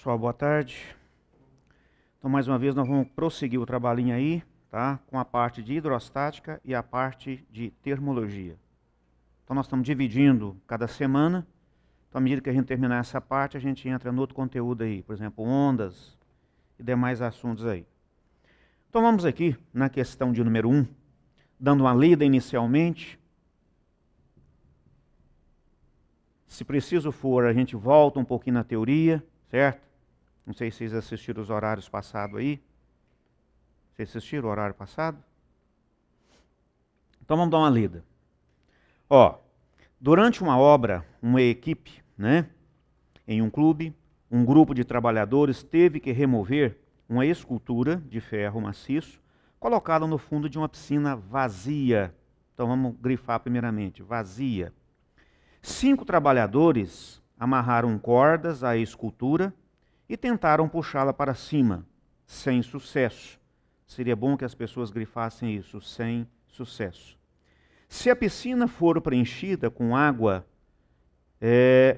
Pessoal, boa tarde. Então, mais uma vez, nós vamos prosseguir o trabalhinho aí, tá? Com a parte de hidrostática e a parte de termologia. Então, nós estamos dividindo cada semana. Então, à medida que a gente terminar essa parte, a gente entra no outro conteúdo aí. Por exemplo, ondas e demais assuntos aí. Então, vamos aqui na questão de número 1, dando uma lida inicialmente. Se preciso for, a gente volta um pouquinho na teoria, certo? Não sei se vocês assistiram os horários passados aí. Vocês assistiram o horário passado? Então vamos dar uma lida. Ó, durante uma obra, uma equipe, né, em um clube, um grupo de trabalhadores teve que remover uma escultura de ferro maciço colocada no fundo de uma piscina vazia. Então vamos grifar primeiramente, vazia. 5 trabalhadores amarraram cordas à escultura e tentaram puxá-la para cima, sem sucesso. Seria bom que as pessoas grifassem isso, sem sucesso. Se a piscina for preenchida com água,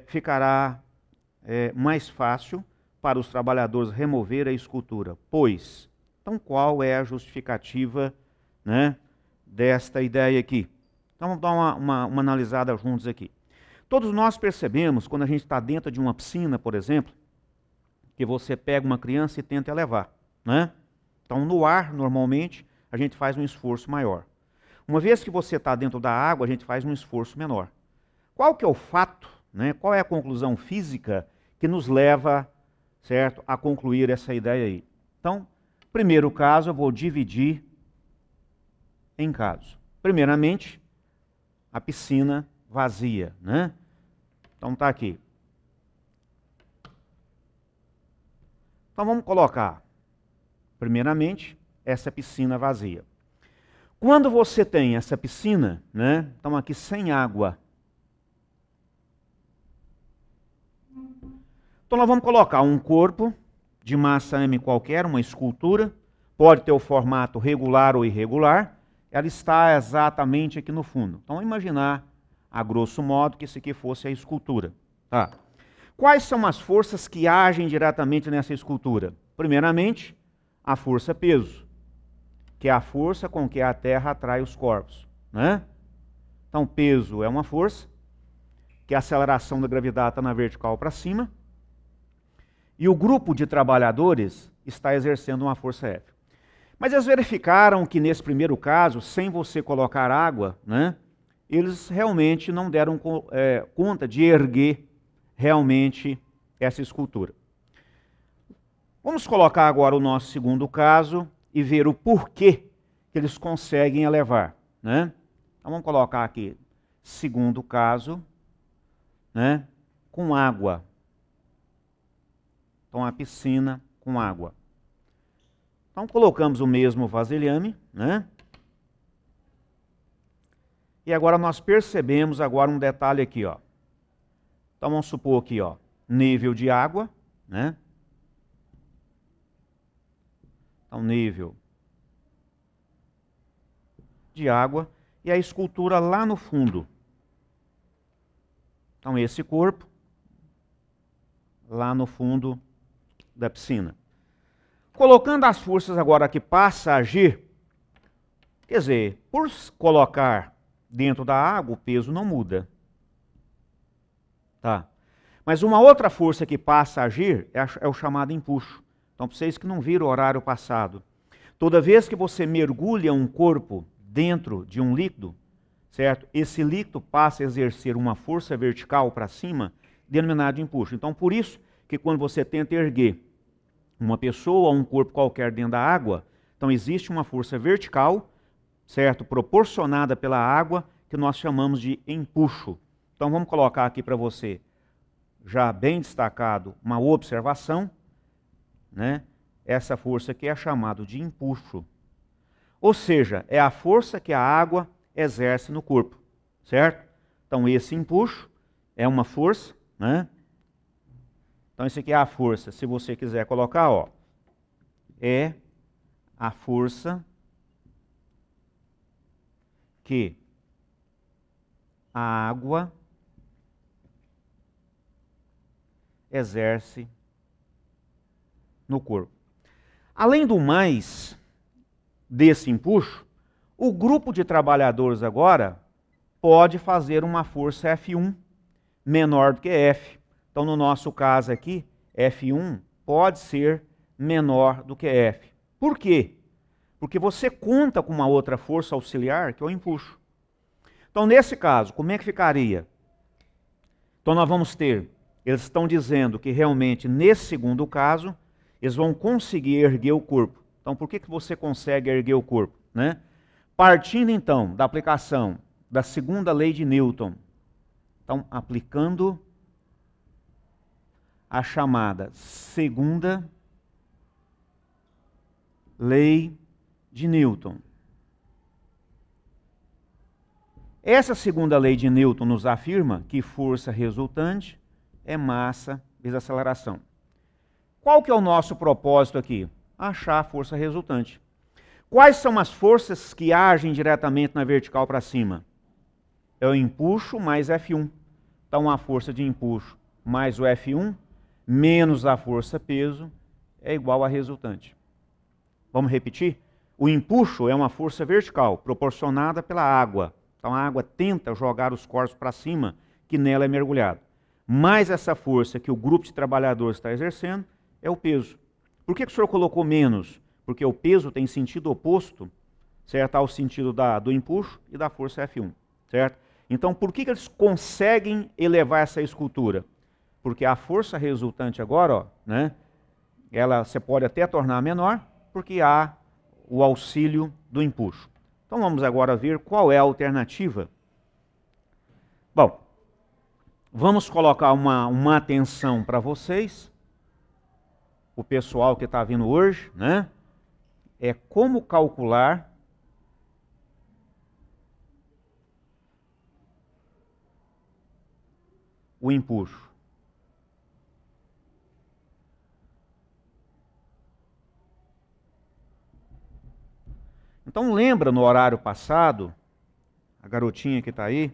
ficará mais fácil para os trabalhadores remover a escultura. Pois, então qual é a justificativa, né, desta ideia aqui? Então vamos dar uma analisada juntos aqui. Todos nós percebemos, quando a gente está dentro de uma piscina, por exemplo, que você pega uma criança e tenta elevar, né? Então, no ar, normalmente, a gente faz um esforço maior. Uma vez que você está dentro da água, a gente faz um esforço menor. Qual que é o fato, né? Qual é a conclusão física que nos leva, certo, a concluir essa ideia aí? Então, primeiro caso, eu vou dividir em casos. Primeiramente, a piscina vazia, né? Então tá aqui. Então vamos colocar, primeiramente, essa piscina vazia. Quando você tem essa piscina, né? Então aqui sem água. Então nós vamos colocar um corpo de massa M qualquer, uma escultura, pode ter o formato regular ou irregular, ela está exatamente aqui no fundo. Então vamos imaginar, a grosso modo, que isso aqui fosse a escultura. Tá. Quais são as forças que agem diretamente nessa escultura? Primeiramente, a força-peso, que é a força com que a Terra atrai os corpos, né? Então, peso é uma força, que a aceleração da gravidade está na vertical para cima, e o grupo de trabalhadores está exercendo uma força F. Mas eles verificaram que nesse primeiro caso, sem você colocar água, né, eles realmente não deram conta de erguer realmente essa escultura. Vamos colocar agora o nosso segundo caso e ver o porquê que eles conseguem elevar, né? Então vamos colocar aqui, segundo caso, né, com água. Então a piscina com água. Então colocamos o mesmo vasilhame, né? E agora nós percebemos agora um detalhe aqui, ó. Então vamos supor aqui, ó, nível de água, né? Então nível de água e a escultura lá no fundo. Então esse corpo lá no fundo da piscina. Colocando as forças agora que passa a agir, quer dizer, por colocar dentro da água o peso não muda. Tá. Mas uma outra força que passa a agir é o chamado empuxo. Então, para vocês que não viram o horário passado, toda vez que você mergulha um corpo dentro de um líquido, certo? Esse líquido passa a exercer uma força vertical para cima, denominada empuxo. Então, por isso que quando você tenta erguer uma pessoa ou um corpo qualquer dentro da água, então existe uma força vertical, certo? Proporcionada pela água, que nós chamamos de empuxo. Então vamos colocar aqui para você, já bem destacado, uma observação, né? Essa força aqui é chamada de empuxo. Ou seja, é a força que a água exerce no corpo, certo? Então esse empuxo é uma força, né? Então isso aqui é a força, se você quiser colocar, ó, é a força que a água exerce no corpo. Além do mais, desse empuxo, o grupo de trabalhadores agora pode fazer uma força F1 menor do que F. Então, no nosso caso aqui, F1 pode ser menor do que F. Por quê? Porque você conta com uma outra força auxiliar, que é o empuxo. Então, nesse caso, como é que ficaria? Então, nós vamos ter, eles estão dizendo que realmente, nesse segundo caso, eles vão conseguir erguer o corpo. Então, por que você consegue erguer o corpo, né? Partindo, então, da aplicação da segunda lei de Newton, então, aplicando a chamada segunda lei de Newton. Essa segunda lei de Newton nos afirma que força resultante é massa vezes aceleração. Qual que é o nosso propósito aqui? Achar a força resultante. Quais são as forças que agem diretamente na vertical para cima? É o empuxo mais F1. Então, a força de empuxo mais o F1 menos a força peso é igual a resultante. Vamos repetir? O empuxo é uma força vertical, proporcionada pela água. Então a água tenta jogar os corpos para cima, que nela é mergulhado. Mas essa força que o grupo de trabalhadores está exercendo é o peso. Por que o senhor colocou menos? Porque o peso tem sentido oposto, certo, ao sentido do empuxo e da força F1, certo? Então por que eles conseguem elevar essa escultura? Porque a força resultante agora, ó, né, ela você pode até tornar menor, porque há o auxílio do empuxo. Então vamos agora ver qual é a alternativa. Bom, vamos colocar uma atenção para vocês, o pessoal que está vindo hoje, né? É como calcular o empuxo. Então lembra no horário passado, a garotinha que está aí,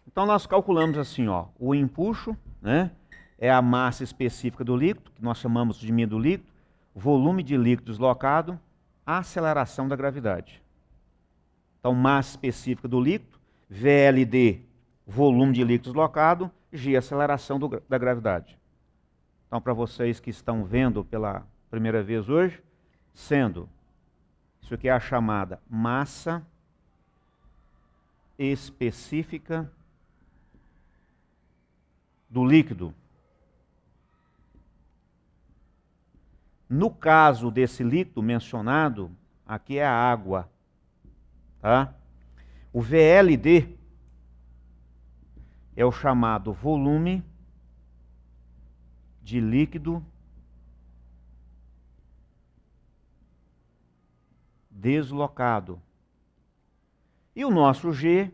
então nós calculamos assim, ó, o empuxo, né, é a massa específica do líquido, que nós chamamos de μ do líquido, volume de líquido deslocado, a aceleração da gravidade. Então massa específica do líquido, VLD, volume de líquido deslocado, G, aceleração da gravidade. Então para vocês que estão vendo pela primeira vez hoje, sendo isso aqui é a chamada massa específica do líquido. No caso desse líquido mencionado, aqui é a água, tá? O VLD é o chamado volume de líquido deslocado. E o nosso G,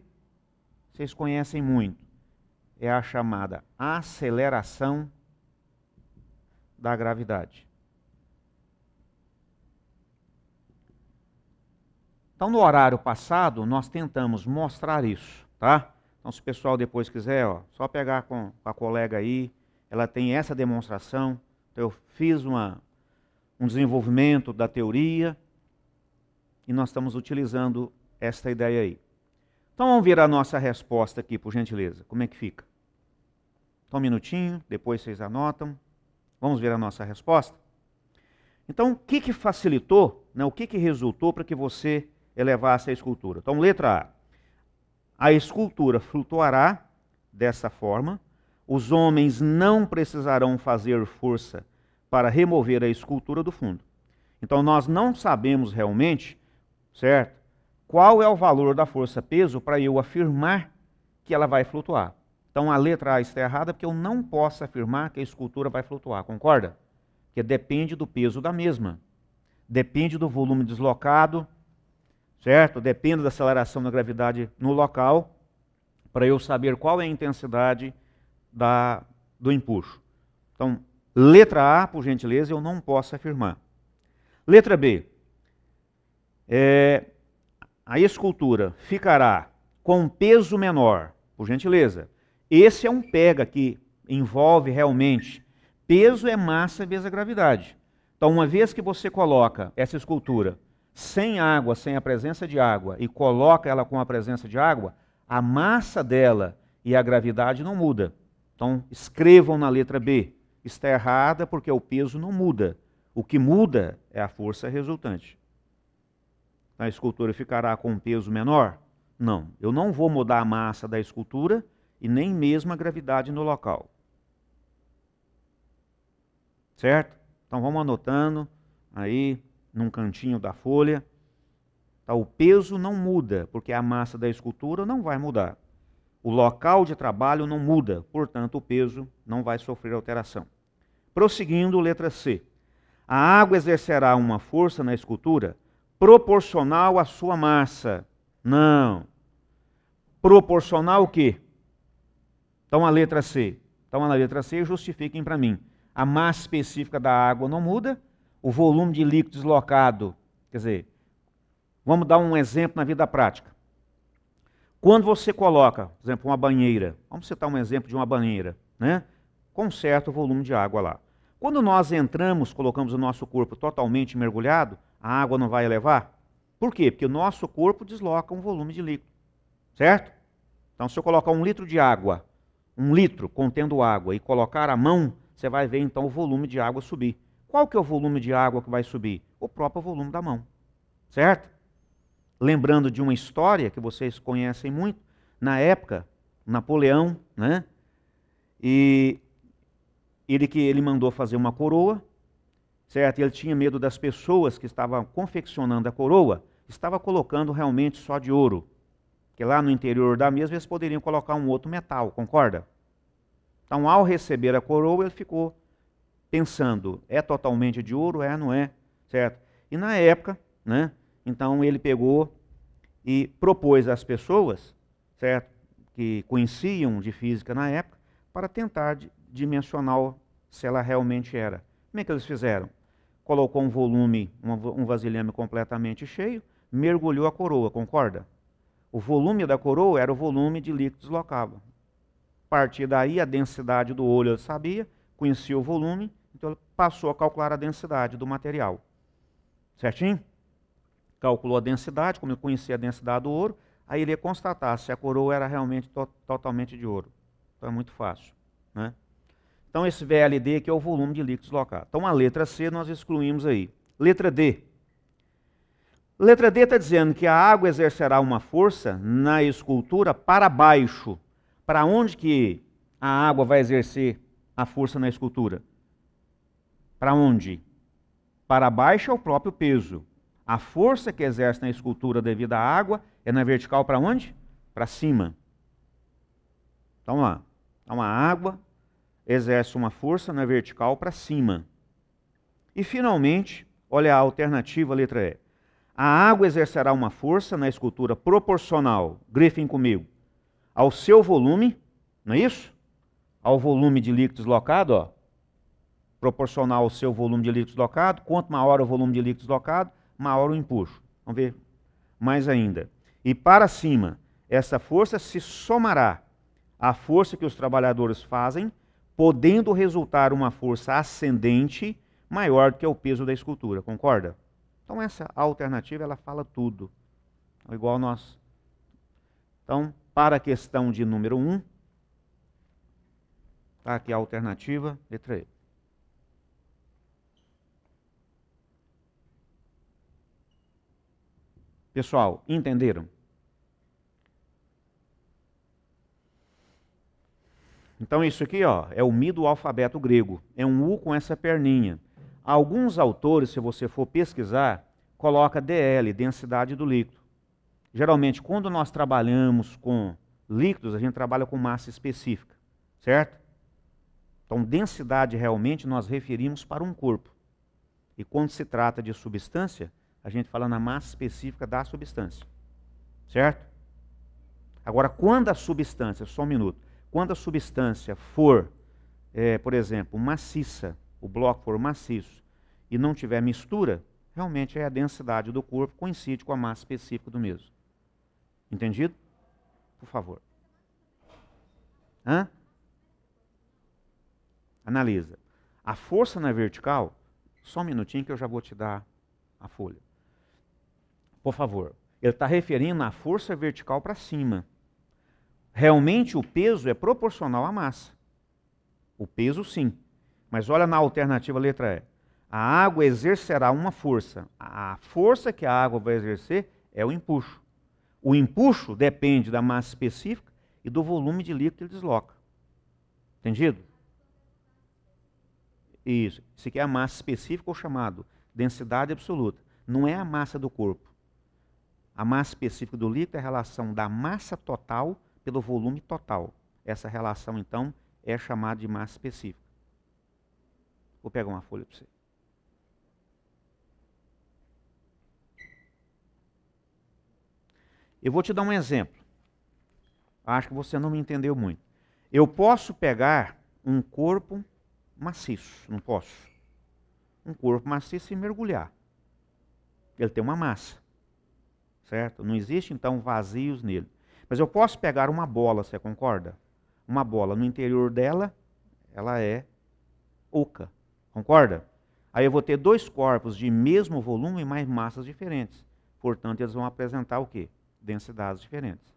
vocês conhecem muito, é a chamada aceleração da gravidade. Então, no horário passado, nós tentamos mostrar isso, tá? Então, se o pessoal depois quiser, ó, só pegar com a colega aí, ela tem essa demonstração. Então, eu fiz um desenvolvimento da teoria e nós estamos utilizando esta ideia aí. Então, vamos ver a nossa resposta aqui, por gentileza. Como é que fica? Então, um minutinho, depois vocês anotam. Vamos ver a nossa resposta? Então, o que facilitou, né, o que resultou para que você elevasse a escultura? Então, letra A. A escultura flutuará dessa forma. Os homens não precisarão fazer força para remover a escultura do fundo. Então, nós não sabemos realmente, certo, qual é o valor da força-peso para eu afirmar que ela vai flutuar. Então, a letra A está errada porque eu não posso afirmar que a escultura vai flutuar, concorda? Porque depende do peso da mesma. Depende do volume deslocado, certo? Depende da aceleração da gravidade no local, para eu saber qual é a intensidade do empuxo. Então, letra A, por gentileza, eu não posso afirmar. Letra B. A escultura ficará com peso menor, por gentileza. Esse é um pega que envolve realmente peso é massa vezes a gravidade. Então, uma vez que você coloca essa escultura sem água, sem a presença de água, e coloca ela com a presença de água, a massa dela e a gravidade não muda. Então, escrevam na letra B. Está errada porque o peso não muda. O que muda é a força resultante. A escultura ficará com um peso menor? Não. Eu não vou mudar a massa da escultura e nem mesmo a gravidade no local. Certo? Então vamos anotando aí num cantinho da folha. Tá, o peso não muda, porque a massa da escultura não vai mudar. O local de trabalho não muda, portanto o peso não vai sofrer alteração. Prosseguindo, letra C. A água exercerá uma força na escultura proporcional à sua massa. Não. Proporcional o quê? Então a letra C. Então na letra C justifiquem para mim. A massa específica da água não muda, o volume de líquido deslocado, quer dizer, vamos dar um exemplo na vida prática. Quando você coloca, por exemplo, uma banheira, vamos citar um exemplo de uma banheira, né? Com certo volume de água lá. Quando nós entramos, colocamos o nosso corpo totalmente mergulhado, a água não vai elevar? Por quê? Porque o nosso corpo desloca um volume de líquido, certo? Então, se eu colocar 1 litro de água, 1 litro contendo água, e colocar a mão, você vai ver então o volume de água subir. Qual que é o volume de água que vai subir? O próprio volume da mão, certo? Lembrando de uma história que vocês conhecem muito, na época, Napoleão, né? E ele mandou fazer uma coroa, certo? E ele tinha medo das pessoas que estavam confeccionando a coroa, estava colocando realmente só de ouro. Porque lá no interior da mesa eles poderiam colocar um outro metal, concorda? Então, ao receber a coroa, ele ficou pensando, é totalmente de ouro? É, não é? Certo? E na época, né? Então ele pegou e propôs às pessoas, certo? Que conheciam de física na época, para tentar dimensionar se ela realmente era. Como é que eles fizeram? Colocou um volume, um vasilhame completamente cheio, mergulhou a coroa, concorda? O volume da coroa era o volume de líquido deslocado. A partir daí, a densidade do olho ele sabia, conhecia o volume, então ele passou a calcular a densidade do material. Certinho? Calculou a densidade, como ele conhecia a densidade do ouro, aí ele ia constatar se a coroa era realmente totalmente de ouro. Então é muito fácil, né? Então esse VLD aqui é o volume de líquido deslocado. Então a letra C nós excluímos aí. Letra D. Letra D está dizendo que a água exercerá uma força na escultura para baixo. Para onde que a água vai exercer a força na escultura? Para onde? Para baixo é o próprio peso. A força que exerce na escultura devido à água é na vertical para onde? Para cima. Então lá. Então a água exerce uma força na vertical para cima. E finalmente, olha a alternativa, letra E. A água exercerá uma força na escultura proporcional, grifem comigo, ao seu volume, não é isso? Ao volume de líquido deslocado, ó. Proporcional ao seu volume de líquido deslocado. Quanto maior o volume de líquido deslocado, maior o empuxo. Vamos ver mais ainda. E para cima, essa força se somará à força que os trabalhadores fazem, podendo resultar uma força ascendente maior do que o peso da escultura. Concorda? Então essa alternativa, ela fala tudo. Igual nós. Então, para a questão de número 1, está aqui a alternativa, letra E. Pessoal, entenderam? Então isso aqui, ó, é o Mi do alfabeto grego. É um U com essa perninha. Alguns autores, se você for pesquisar, coloca DL, densidade do líquido. Geralmente, quando nós trabalhamos com líquidos, a gente trabalha com massa específica, certo? Então, densidade realmente nós referimos para um corpo. E quando se trata de substância, a gente fala na massa específica da substância, certo? Agora, quando a substância, só um minuto, quando a substância for, por exemplo, maciça, o bloco for maciço e não tiver mistura, realmente é a densidade do corpo coincide com a massa específica do mesmo. Entendido? Por favor. Hã? Analisa. A força na vertical, só um minutinho que eu já vou te dar a folha. Por favor. Ele está referindo a força vertical para cima. Realmente o peso é proporcional à massa. O peso sim. Mas olha na alternativa letra E. A água exercerá uma força. A força que a água vai exercer é o empuxo. O empuxo depende da massa específica e do volume de líquido que ele desloca. Entendido? Isso. Isso aqui é a massa específica ou chamado densidade absoluta. Não é a massa do corpo. A massa específica do líquido é a relação da massa total pelo volume total. Essa relação, então, é chamada de massa específica. Vou pegar uma folha para você. Eu vou te dar um exemplo. Acho que você não me entendeu muito. Eu posso pegar um corpo maciço, não posso? Um corpo maciço e mergulhar. Ele tem uma massa, certo? Não existe, então, vazios nele. Mas eu posso pegar uma bola, você concorda? Uma bola, no interior dela, ela é oca, concorda? Aí eu vou ter dois corpos de mesmo volume, mas massas diferentes. Portanto, eles vão apresentar o quê? Densidades diferentes.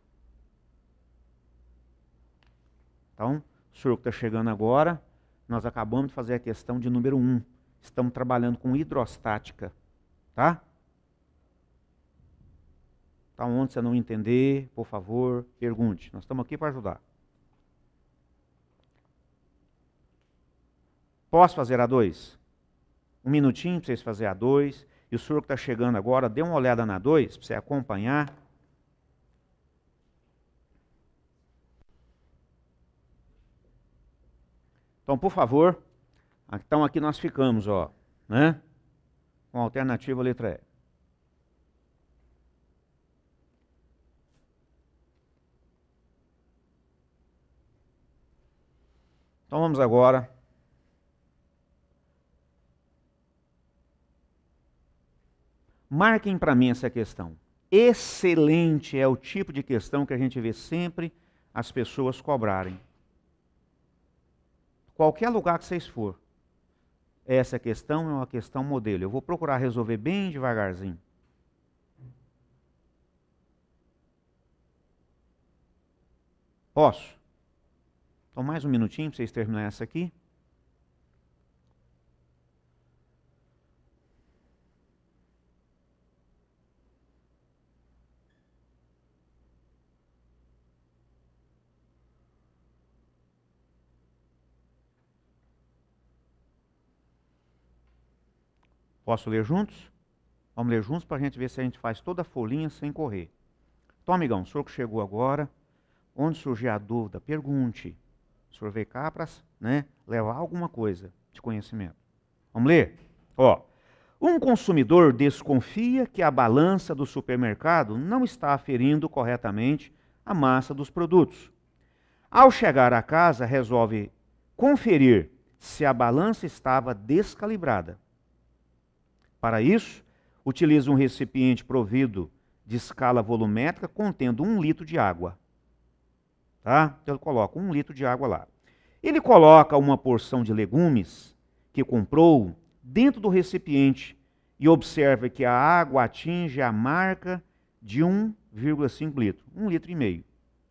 Então, o senhor que está chegando agora, nós acabamos de fazer a questão de número 1. Estamos trabalhando com hidrostática, tá? Então, onde você não entender, por favor, pergunte. Nós estamos aqui para ajudar. Posso fazer a 2? Um minutinho para vocês fazerem a 2. E o senhor que está chegando agora, dê uma olhada na 2, para você acompanhar. Então, por favor, então aqui nós ficamos, ó, né? Com a alternativa letra E. Então vamos agora. Marquem para mim essa questão. Excelente é o tipo de questão que a gente vê sempre as pessoas cobrarem. Qualquer lugar que vocês for, essa questão é uma questão modelo. Eu vou procurar resolver bem devagarzinho. Posso? Então mais um minutinho para vocês terminarem essa aqui. Posso ler juntos? Vamos ler juntos para a gente ver se a gente faz toda a folhinha sem correr. Então, amigão, o senhor que chegou agora, onde surgir a dúvida, pergunte. O senhor veio cá para, né, levar alguma coisa de conhecimento. Vamos ler? Ó, um consumidor desconfia que a balança do supermercado não está aferindo corretamente a massa dos produtos. Ao chegar à casa, resolve conferir se a balança estava descalibrada. Para isso, utiliza um recipiente provido de escala volumétrica contendo 1 litro de água. Tá? Então ele coloca 1 litro de água lá. Ele coloca uma porção de legumes que comprou dentro do recipiente e observa que a água atinge a marca de 1,5 litro. 1,5 litro.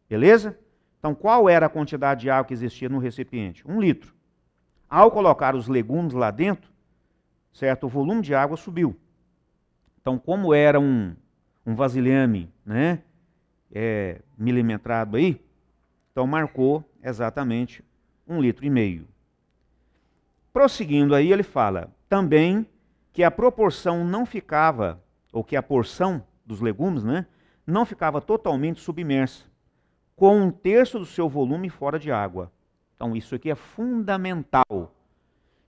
Beleza? Então qual era a quantidade de água que existia no recipiente? 1 litro. Ao colocar os legumes lá dentro, certo? O volume de água subiu. Então, como era um vasilhame, né, milimetrado aí, então marcou exatamente 1,5 litro. Prosseguindo aí, ele fala também que a proporção não ficava, ou que a porção dos legumes, né, não ficava totalmente submersa, com 1/3 do seu volume fora de água. Então, isso aqui é fundamental.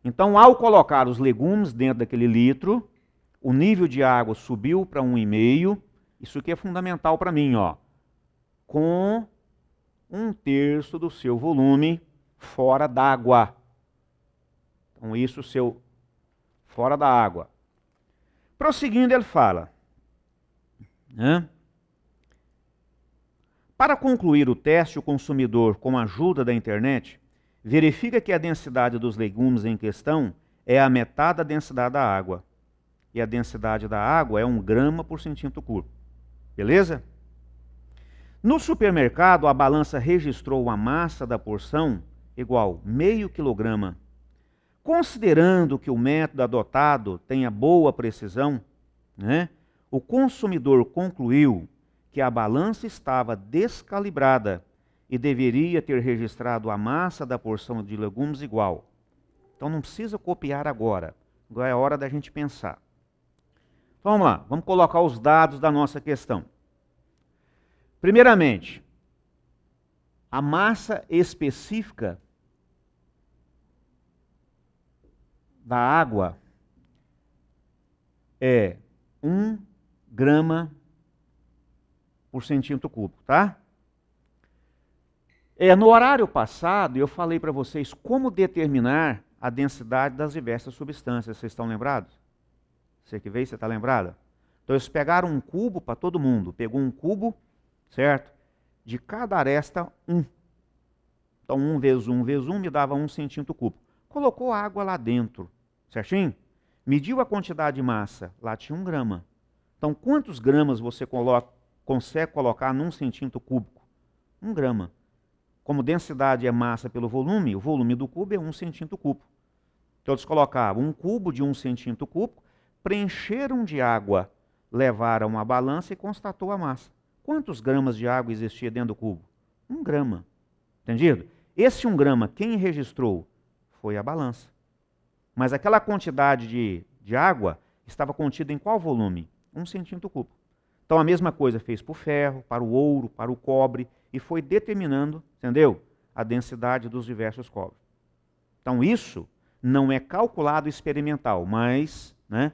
Então, ao colocar os legumes dentro daquele litro, o nível de água subiu para 1,5. Isso aqui é fundamental para mim, ó. Com 1/3 do seu volume fora d'água. Então, isso seu fora da água. Prosseguindo, ele fala, né? Para concluir o teste, o consumidor, com a ajuda da internet, verifica que a densidade dos legumes em questão é a metade da densidade da água. E a densidade da água é 1 grama por centímetro cúbico. Beleza? No supermercado, a balança registrou a massa da porção igual meio quilograma. Considerando que o método adotado tenha boa precisão, né, o consumidor concluiu que a balança estava descalibrada e deveria ter registrado a massa da porção de legumes igual. Então não precisa copiar agora. Agora é a hora da gente pensar. Então, vamos lá, vamos colocar os dados da nossa questão. Primeiramente, a massa específica da água é 1 grama por centímetro cúbico, tá? No horário passado, eu falei para vocês como determinar a densidade das diversas substâncias. Vocês estão lembrados? Você que veio, você está lembrada? Então, eles pegaram um cubo para todo mundo. Pegou um cubo, certo? De cada aresta, 1. Então, 1 vezes 1 vezes 1 me dava 1 centímetro cúbico. Colocou a água lá dentro, certinho? Mediu a quantidade de massa. Lá tinha 1 grama. Então, quantos gramas você consegue colocar num centímetro cúbico? 1 grama. Como densidade é massa pelo volume, o volume do cubo é 1 centímetro cúbico. Então, eles colocavam um cubo de 1 centímetro cúbico, preencheram de água, levaram a balança e constatou a massa. Quantos gramas de água existia dentro do cubo? 1 grama. Entendido? Esse 1 grama, quem registrou? Foi a balança. Mas aquela quantidade de água estava contida em qual volume? 1 centímetro cúbico. Então a mesma coisa fez para o ferro, para o ouro, para o cobre, e foi determinando, entendeu? A densidade dos diversos cobres. Então isso não é calculado experimental, mas, né,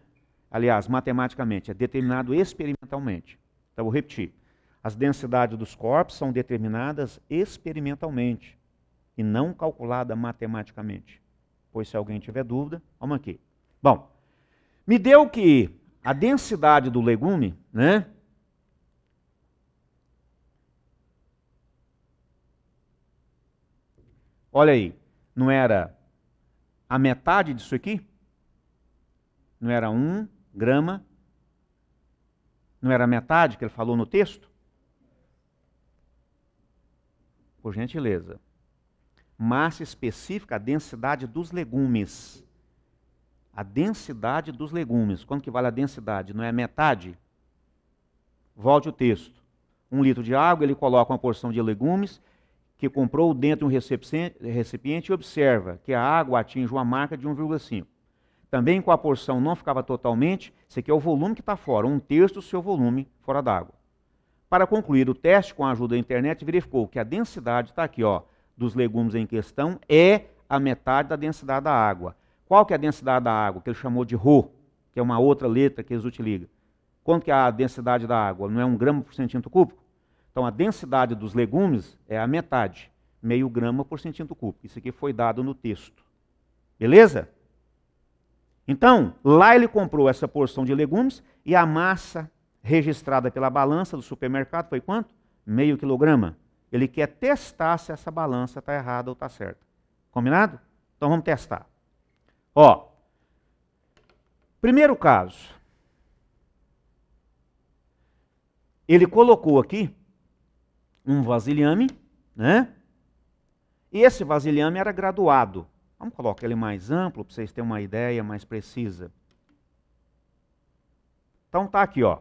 aliás, matematicamente, é determinado experimentalmente. Então vou repetir. As densidades dos corpos são determinadas experimentalmente e não calculadas matematicamente. Pois se alguém tiver dúvida, vamos aqui. Bom, me deu que a densidade do legume, né? Olha aí, não era a metade disso aqui? Não era 1 grama? Não era a metade que ele falou no texto? Por gentileza. Massa específica, a densidade dos legumes. A densidade dos legumes. Quanto que vale a densidade? Não é a metade? Volte o texto. 1 litro de água, ele coloca uma porção de legumes que comprou dentro de um recipiente e observa que a água atinge uma marca de 1,5. Também com a porção não ficava totalmente, esse aqui é o volume que está fora, 1/3 do seu volume fora d'água. Para concluir o teste com a ajuda da internet, verificou que a densidade está aqui, ó, dos legumes em questão é a metade da densidade da água. Qual que é a densidade da água? Que ele chamou de Rho, que é uma outra letra que eles utilizam. Quanto que é a densidade da água? Não é 1 grama por centímetro cúbico? Então a densidade dos legumes é a metade, meio grama por centímetro cúbico. Isso aqui foi dado no texto. Beleza? Então, lá ele comprou essa porção de legumes e a massa registrada pela balança do supermercado foi quanto? Meio quilograma. Ele quer testar se essa balança está errada ou está certa. Combinado? Então vamos testar. Ó, primeiro caso. Ele colocou aqui um vasilhame, né? E esse vasilhame era graduado. Vamos colocar ele mais amplo para vocês terem uma ideia mais precisa. Então tá aqui, ó.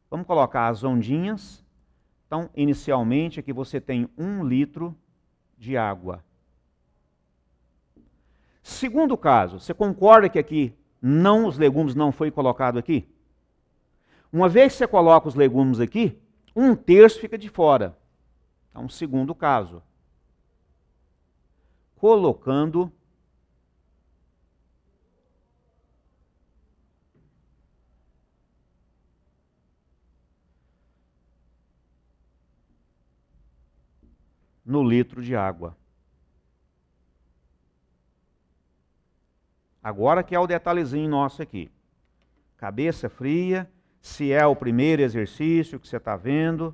Vamos colocar as ondinhas. Então, inicialmente, aqui você tem 1 litro de água. Segundo caso, você concorda que aqui os legumes não foi colocado aqui? Uma vez que você coloca os legumes aqui, 1/3 fica de fora. Então, segundo caso. Colocando no litro de água. Agora que é o detalhezinho nosso aqui. Cabeça fria, se é o primeiro exercício que você está vendo.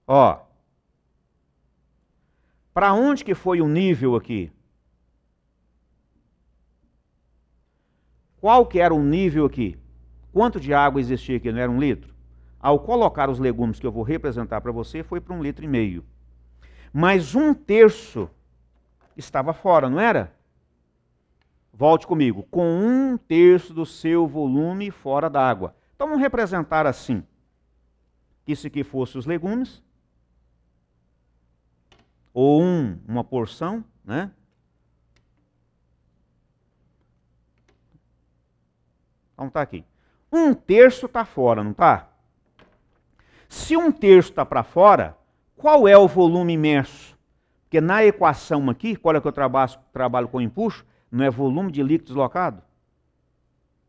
Ó, Para onde que foi o nível aqui? Qual que era o nível aqui? Quanto de água existia aqui? Não era 1 litro? Ao colocar os legumes que eu vou representar para você, foi para 1,5 litro. Mas 1/3 estava fora, não era? Volte comigo. Com 1/3 do seu volume fora d'água. Então vamos representar assim. Isso aqui fosse os legumes. Ou uma porção, né? Então tá aqui. 1/3 está fora, não está? Se 1/3 está para fora, qual é o volume imerso? Porque na equação aqui, olha que eu trabalho com empuxo, não é volume de líquido deslocado?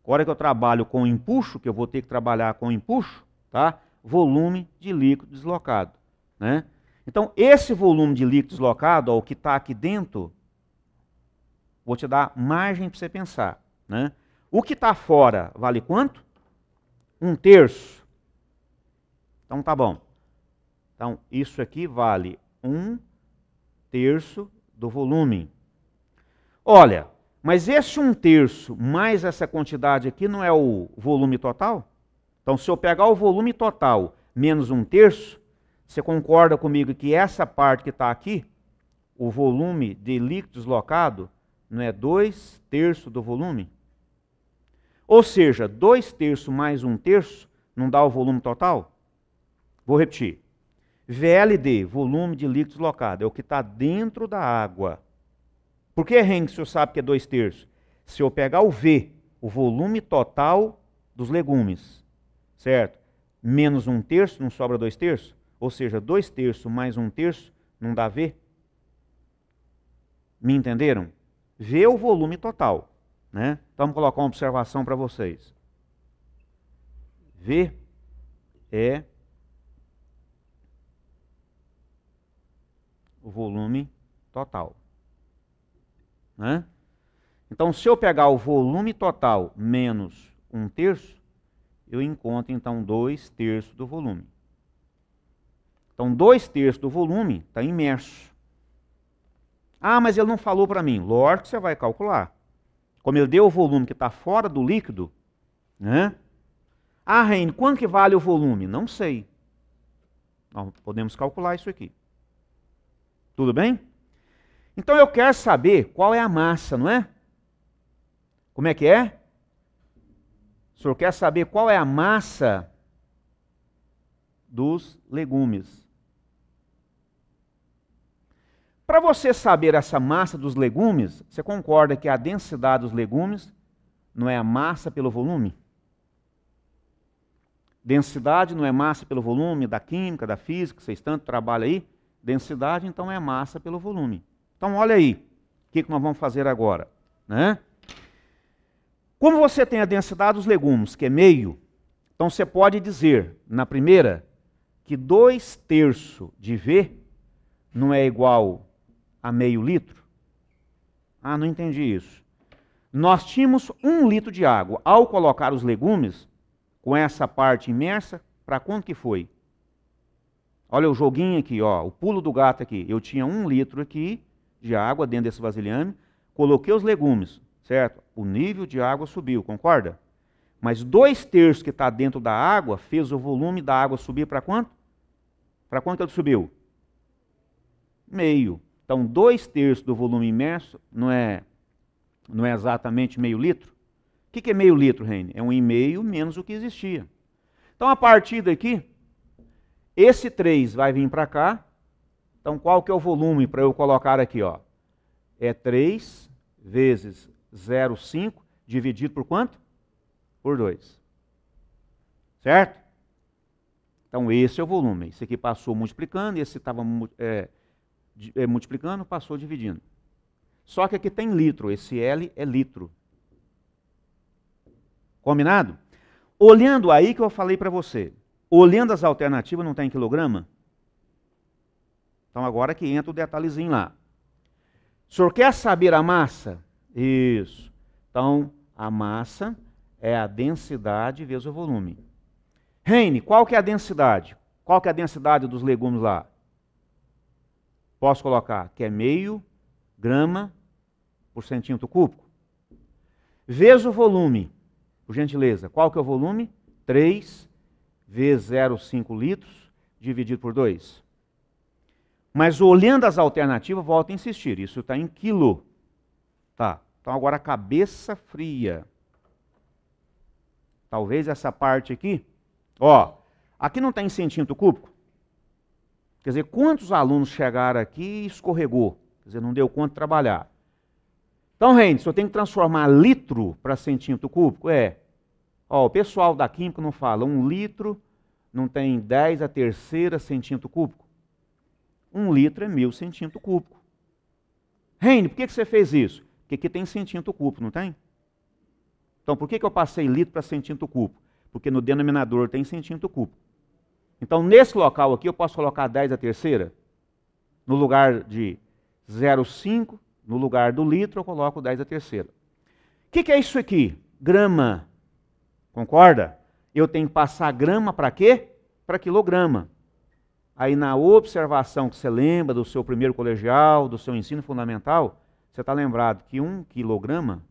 Agora que eu trabalho com empuxo, que eu vou ter que trabalhar com empuxo, tá? Volume de líquido deslocado, né? Então, esse volume de líquido deslocado, ó, o que está aqui dentro, vou te dar margem para você pensar, né? O que está fora vale quanto? 1/3. Então tá bom. Então, isso aqui vale 1/3 do volume. Olha, mas esse 1/3 mais essa quantidade aqui não é o volume total? Então, se eu pegar o volume total menos 1/3, você concorda comigo que essa parte que está aqui, o volume de líquido deslocado, não é 2/3 do volume? Ou seja, 2/3 mais 1/3 não dá o volume total? Vou repetir. VLD, volume de líquido deslocado, é o que está dentro da água. Por que, Henrique, o senhor sabe que é 2/3? Se eu pegar o V, o volume total dos legumes, certo? Menos 1/3, não sobra 2/3? Ou seja, 2/3 mais 1/3 não dá V? Me entenderam? V é o volume total, né? Então vamos colocar uma observação para vocês. V é o volume total, né? Então, se eu pegar o volume total menos 1/3, eu encontro então 2/3 do volume. Então, 2/3 do volume está imerso. Ah, mas ele não falou para mim. Lógico que você vai calcular. Como ele deu o volume que está fora do líquido, né? Ah, Reine, quanto que vale o volume? Não sei. Nós podemos calcular isso aqui. Tudo bem? Então eu quero saber qual é a massa, não é? Como é que é? O senhor quer saber qual é a massa dos legumes. Para você saber essa massa dos legumes, você concorda que a densidade dos legumes não é a massa pelo volume? Densidade não é massa pelo volume da química, da física, vocês tanto trabalham aí? Densidade, então, é massa pelo volume. Então, olha aí, o que nós vamos fazer agora, né? Como você tem a densidade dos legumes, que é meio, então você pode dizer, na primeira, que 2/3 de V não é igual a meio litro? Ah, não entendi isso. Nós tínhamos 1 litro de água. Ao colocar os legumes, com essa parte imersa, para quanto que foi? Olha o joguinho aqui, ó, o pulo do gato aqui. Eu tinha 1 litro aqui de água dentro desse vasilhame, coloquei os legumes, certo? O nível de água subiu, concorda? Mas 2/3 que está dentro da água fez o volume da água subir para quanto? Para quanto ele subiu? Meio. Então, 2/3 do volume imerso não é exatamente meio litro? O que é meio litro, Reine? É 1,5 menos o que existia. Então, a partir daqui, esse 3 vai vir para cá. Então, qual que é o volume para eu colocar aqui? Ó? É 3 vezes 0,5 dividido por quanto? Por 2. Certo? Então, esse é o volume. Esse aqui passou multiplicando, esse estava multiplicando, passou dividindo. Só que aqui tem litro, esse L é litro. Combinado? Olhando aí que eu falei para você, olhando as alternativas, não tem quilograma? Então agora que entra o detalhezinho lá. O senhor quer saber a massa? Isso. Então, a massa é a densidade vezes o volume. Reine, qual que é a densidade? Qual que é a densidade dos legumes lá? Posso colocar que é meio grama por centímetro cúbico. Vezes o volume, por gentileza. Qual que é o volume? 3 vezes 0,5 litros dividido por 2. Mas olhando as alternativas, volto a insistir, isso está em quilo. Tá, então agora cabeça fria. Talvez essa parte aqui, ó, aqui não está em centímetro cúbico. Quer dizer, quantos alunos chegaram aqui e escorregou? Quer dizer, não deu conta de trabalhar. Então, gente, se eu tenho que transformar litro para centímetro cúbico, ó, o pessoal da química não fala, 1 litro não tem 10 a terceira centímetro cúbico? 1 litro é 1000 centímetro cúbico. Reine, por que você fez isso? Porque aqui tem centímetro cúbico, não tem? Então, por que eu passei litro para centímetro cúbico? Porque no denominador tem centímetro cúbico. Então, nesse local aqui, eu posso colocar 10 a terceira. No lugar de 0,5, no lugar do litro, eu coloco 10 a terceira. O que é isso aqui? Grama. Concorda? Eu tenho que passar grama para quê? Para quilograma. Aí na observação que você lembra do seu primeiro colegial, do seu ensino fundamental, você está lembrado que 1 quilograma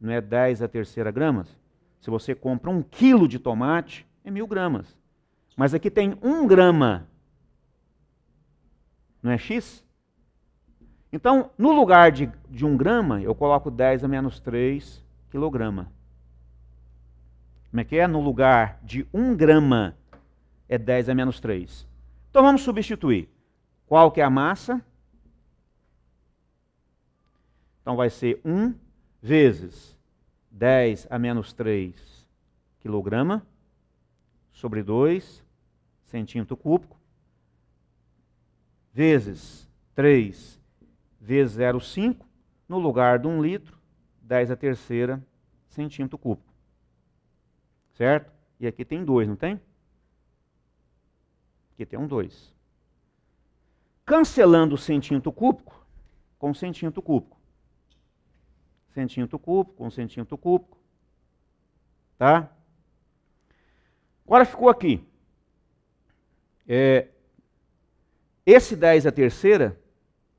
não é 10 a terceira gramas? Se você compra 1 quilo de tomate, é 1000 gramas. Mas aqui tem 1 grama. Não é X? Então, no lugar de 1 grama, eu coloco 10 a menos 3 quilograma. Como é que é? No lugar de 1 grama, é 10 a menos 3. Então, vamos substituir. Qual que é a massa? Então, vai ser 1 vezes 10 a menos 3 quilograma sobre 2 centímetro cúbico, vezes 3 vezes 0,5, no lugar de 1 litro, 10 a terceira centímetro cúbico. Certo? E aqui tem 2, não tem? Aqui tem um 2. Cancelando o centímetro cúbico com centímetro cúbico. Centímetro cúbico com centímetro cúbico. Tá? Agora ficou aqui. Esse 10 a terceira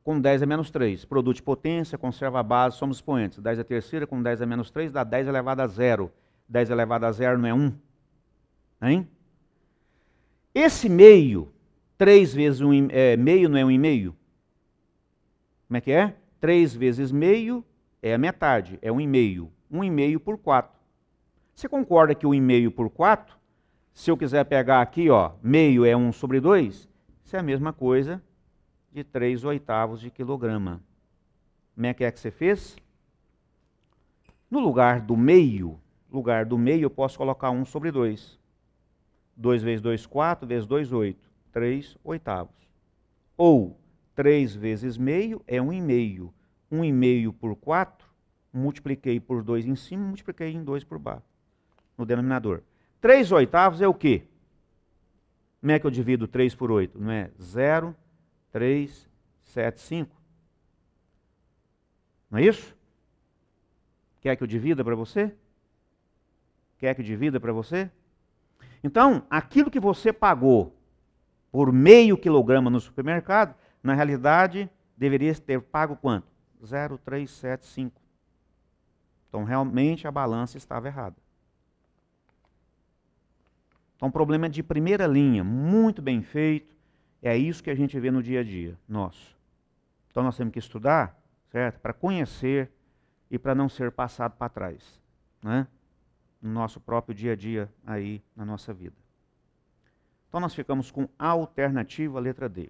com 10 a menos 3. Produto de potência, conserva a base, somos expoentes. 10 a terceira com 10 a menos 3 dá 10 elevado a 0. 10 elevado a 0 não é 1? Hein? Esse meio, 3 vezes meio não é 1,5? Como é que é? 3 vezes meio é a metade, é 1,5. 1,5 por 4. Você concorda que 1,5 por 4, se eu quiser pegar aqui, ó, meio é 1 sobre 2, isso é a mesma coisa de 3/8 de quilograma. Como é que você fez? No lugar do meio eu posso colocar 1 sobre 2. 2 vezes 2, 4, vezes 2, 8. 3/8. Ou 3 vezes meio é 1,5. 1,5 por 4, multipliquei por 2 em cima, multipliquei em 2 por baixo, no denominador. 3/8 é o quê? Como é que eu divido 3 por 8? Não é 0,375? Não é isso? Quer que eu divida para você? Quer que eu divida para você? Então, aquilo que você pagou por meio quilograma no supermercado, na realidade, deveria ter pago quanto? 0,375. Então, realmente, a balança estava errada. Então, problema de primeira linha, muito bem feito. É isso que a gente vê no dia a dia nosso. Então, nós temos que estudar, certo? Para conhecer e para não ser passado para trás, né? No nosso próprio dia a dia aí na nossa vida. Então, nós ficamos com a alternativa letra D.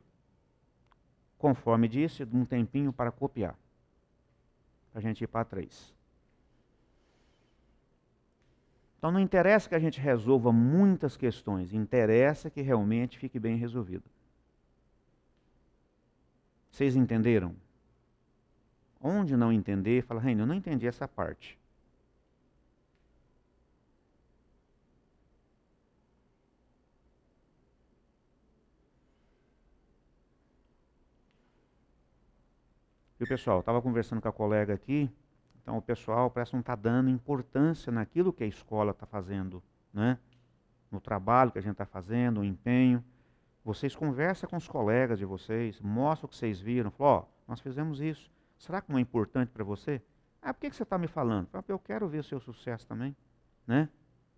Conforme disse, um tempinho para copiar. Para a gente ir para 3. Então, não interessa que a gente resolva muitas questões, interessa que realmente fique bem resolvido. Vocês entenderam? Onde não entender, fala, Reino, eu não entendi essa parte. E o pessoal, estava conversando com a colega aqui, então o pessoal parece não estar dando importância naquilo que a escola está fazendo, né? No trabalho que a gente está fazendo, o empenho. Vocês conversam com os colegas de vocês, mostram o que vocês viram. Falam, ó, nós fizemos isso. Será que não é importante para você? Ah, por que você está me falando? Eu quero ver o seu sucesso também. Né?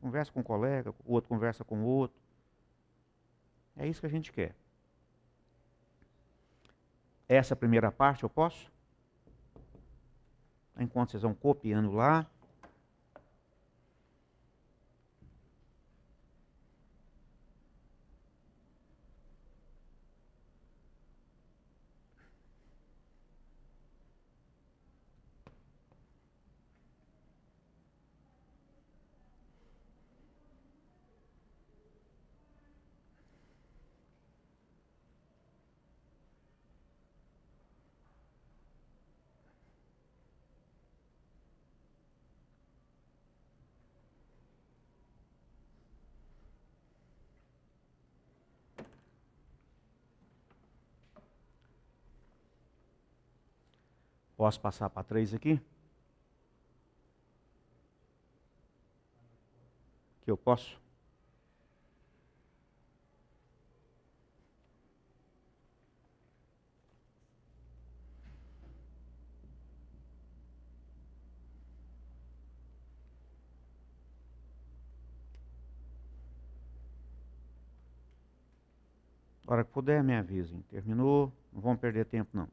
Conversa com um colega, o outro conversa com o outro. É isso que a gente quer. Essa primeira parte eu posso? Enquanto vocês vão copiando lá. Posso passar para 3 aqui? Que eu posso? A hora que puder, me avisem. Terminou, não vamos perder tempo não.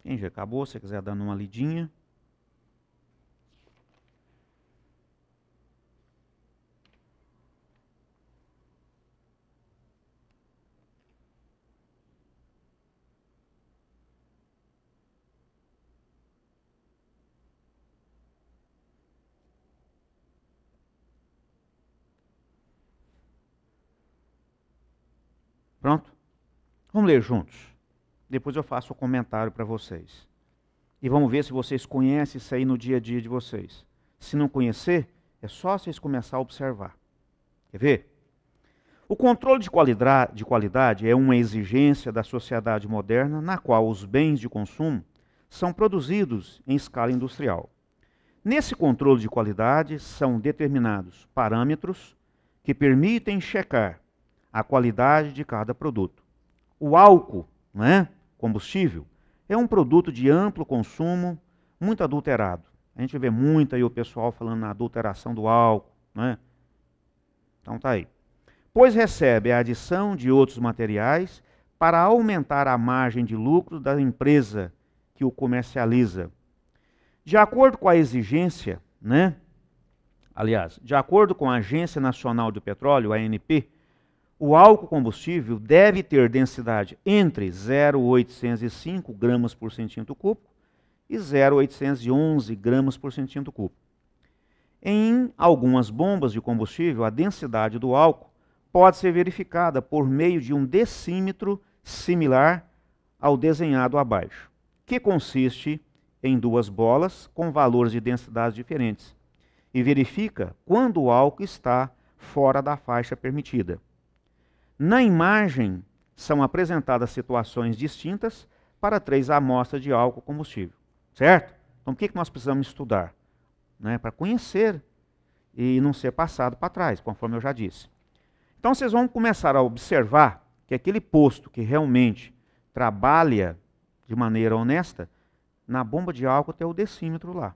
Quem já acabou, se quiser dando uma lidinha. Pronto? Vamos ler juntos. Depois eu faço o comentário para vocês. E vamos ver se vocês conhecem isso aí no dia a dia de vocês. Se não conhecer, é só vocês começar a observar. Quer ver? O controle de qualidade é uma exigência da sociedade moderna na qual os bens de consumo são produzidos em escala industrial. Nesse controle de qualidade são determinados parâmetros que permitem checar a qualidade de cada produto. O álcool, né, combustível, é um produto de amplo consumo, muito adulterado. A gente vê muito aí o pessoal falando na adulteração do álcool, né? Então tá aí. Pois recebe a adição de outros materiais para aumentar a margem de lucro da empresa que o comercializa. De acordo com a exigência, né? Aliás, de acordo com a Agência Nacional do Petróleo, a ANP, o álcool combustível deve ter densidade entre 0,805 gramas por centímetro cúbico e 0,811 gramas por centímetro cúbico. Em algumas bombas de combustível, a densidade do álcool pode ser verificada por meio de um decímetro similar ao desenhado abaixo, que consiste em 2 bolas com valores de densidade diferentes e verifica quando o álcool está fora da faixa permitida. Na imagem, são apresentadas situações distintas para 3 amostras de álcool combustível, certo? Então, o que nós precisamos estudar? Né? Para conhecer e não ser passado para trás, conforme eu já disse. Então, vocês vão começar a observar que aquele posto que realmente trabalha de maneira honesta, na bomba de álcool tem o decímetro lá.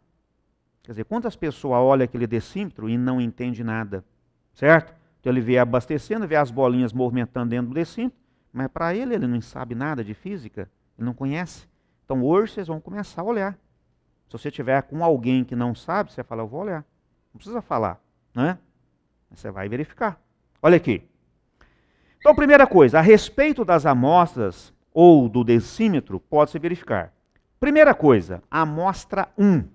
Quer dizer, quantas pessoas olham aquele decímetro e não entendem nada, certo? Então ele vê abastecendo, vê as bolinhas movimentando dentro do decímetro, mas para ele não sabe nada de física, ele não conhece. Então hoje vocês vão começar a olhar. Se você tiver com alguém que não sabe, você fala, eu vou olhar. Não precisa falar, né? Você vai verificar. Olha aqui. Então, primeira coisa, a respeito das amostras ou do decímetro, pode-se verificar. Primeira coisa, amostra 1.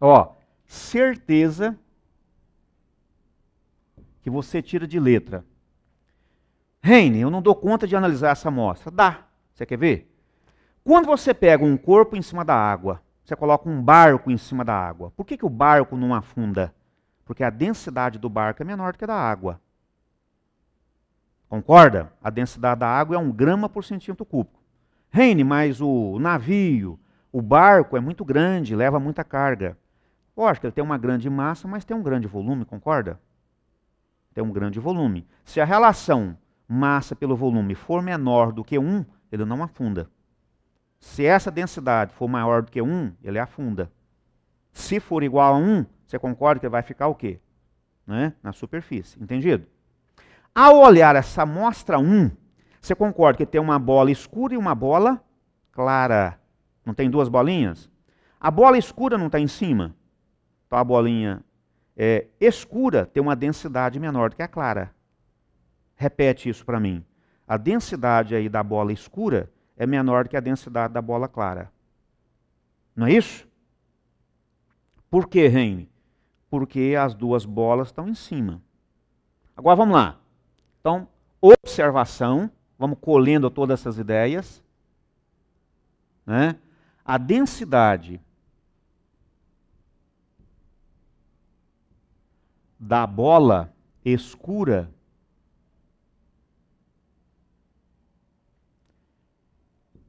Ó, certeza que você tira de letra. Heine, eu não dou conta de analisar essa amostra. Dá. Você quer ver? Quando você pega um corpo em cima da água, você coloca um barco em cima da água. Por que o barco não afunda? Porque a densidade do barco é menor do que a da água. Concorda? A densidade da água é 1 grama por centímetro cúbico. Heine, mas o navio, o barco é muito grande, leva muita carga. Lógico, ele tem uma grande massa, mas tem um grande volume, concorda? Tem um grande volume. Se a relação massa pelo volume for menor do que 1, ele não afunda. Se essa densidade for maior do que 1, ele afunda. Se for igual a 1, você concorda que ele vai ficar o quê? Né? Na superfície. Entendido? Ao olhar essa amostra 1, você concorda que tem uma bola escura e uma bola clara. Não tem duas bolinhas? A bola escura não está em cima. Então a bolinha escura tem uma densidade menor do que a clara. Repete isso para mim. A densidade aí da bola escura é menor do que a densidade da bola clara. Não é isso? Por quê, Heine? Porque as duas bolas estão em cima. Agora vamos lá. Então, observação. Vamos colhendo todas essas ideias. Né? A densidade da bola escura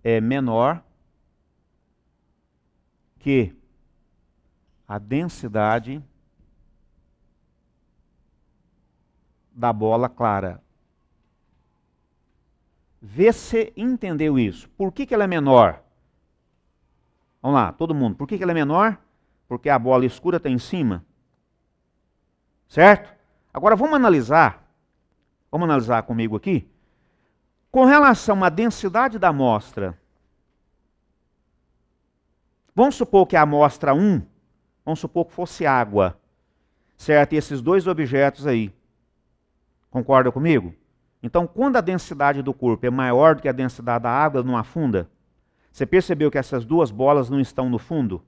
é menor que a densidade da bola clara. Vê se entendeu isso. Por que ela é menor? Vamos lá, todo mundo. Por que ela é menor? Porque a bola escura está em cima. Certo? Agora vamos analisar comigo aqui, com relação à densidade da amostra. Vamos supor que a amostra 1, vamos supor que fosse água, certo? E esses dois objetos aí, concorda comigo? Então, quando a densidade do corpo é maior do que a densidade da água, ela não afunda? Você percebeu que essas duas bolas não estão no fundo?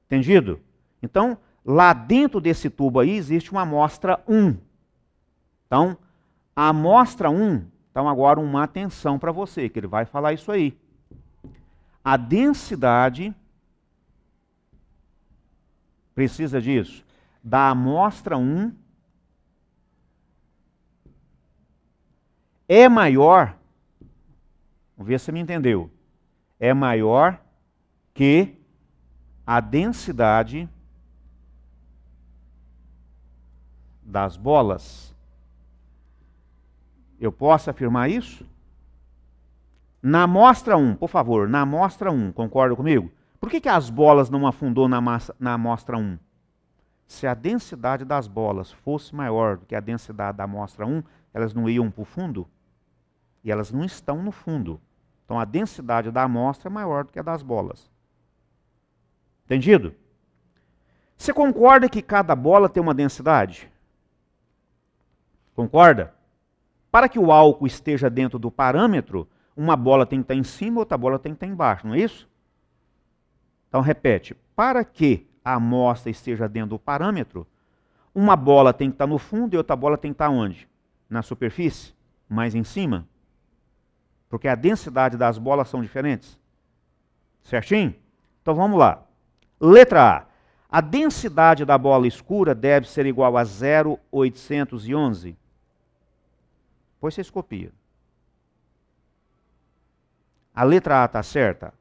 Entendido? Então, lá dentro desse tubo aí existe uma amostra 1. Então, a amostra 1, então agora uma atenção para você, que ele vai falar isso aí. A densidade, precisa disso, da amostra 1 é maior, vamos ver se você me entendeu, é maior que a densidade das bolas. Eu posso afirmar isso? Na amostra 1, por favor, na amostra 1, concorda comigo? Por que as bolas não afundou na amostra 1? Se a densidade das bolas fosse maior do que a densidade da amostra 1, elas não iam para o fundo? E elas não estão no fundo. Então a densidade da amostra é maior do que a das bolas. Entendido? Você concorda que cada bola tem uma densidade? Concorda? Para que o álcool esteja dentro do parâmetro, uma bola tem que estar em cima, outra bola tem que estar embaixo, não é isso? Então repete, para que a amostra esteja dentro do parâmetro, uma bola tem que estar no fundo e outra bola tem que estar onde? Na superfície? Mais em cima? Porque a densidade das bolas são diferentes. Certinho? Então vamos lá. Letra A. A densidade da bola escura deve ser igual a 0,811. Depois vocês copiam. A letra A está certa?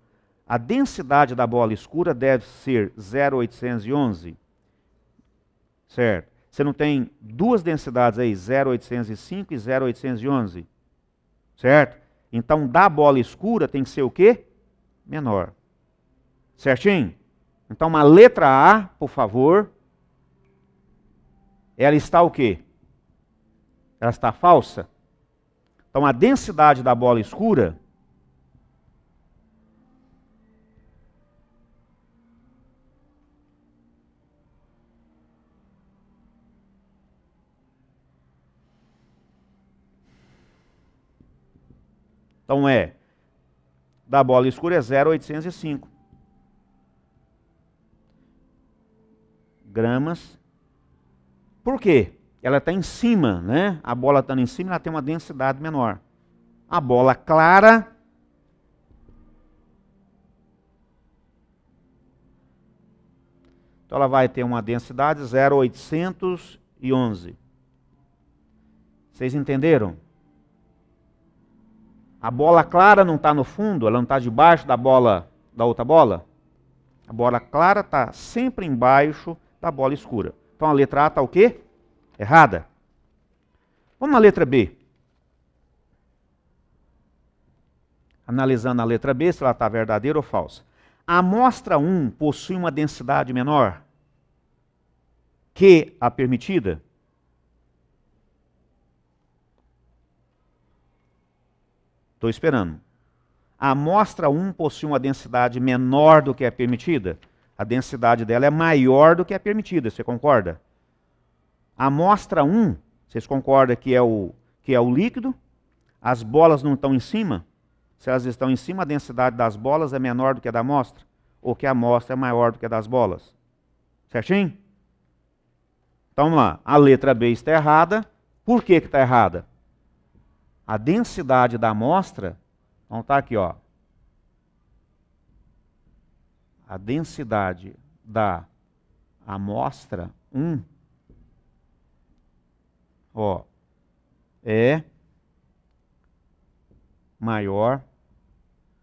A densidade da bola escura deve ser 0,811. Certo. Você não tem duas densidades aí, 0,805 e 0,811. Certo? Então, da bola escura tem que ser o quê? Menor. Certinho? Então, a letra A, por favor, ela está o quê? Ela está falsa. Então, a densidade da bola escura então da bola escura é 0,805 gramas. Por quê? Ela está em cima, né? A bola estando em cima, ela tem uma densidade menor. A bola clara Então ela vai ter uma densidade 0,811. Vocês entenderam? A bola clara não está no fundo, ela não está debaixo da bola, da outra bola. A bola clara está sempre embaixo da bola escura. Então a letra A está o quê? Errada. Vamos na letra B. Analisando a letra B, se ela está verdadeira ou falsa. A amostra 1 possui uma densidade menor que a permitida? Estou esperando. A amostra 1 possui uma densidade menor do que a permitida? A densidade dela é maior do que a permitida, você concorda? A amostra 1, vocês concordam que é o líquido? As bolas não estão em cima? Se elas estão em cima, a densidade das bolas é menor do que a da amostra? Ou que a amostra é maior do que a das bolas? Certinho? Então vamos lá. A letra B está errada. Por que está errada? A densidade da amostra, então está aqui, ó. A densidade da amostra 1, ó, é maior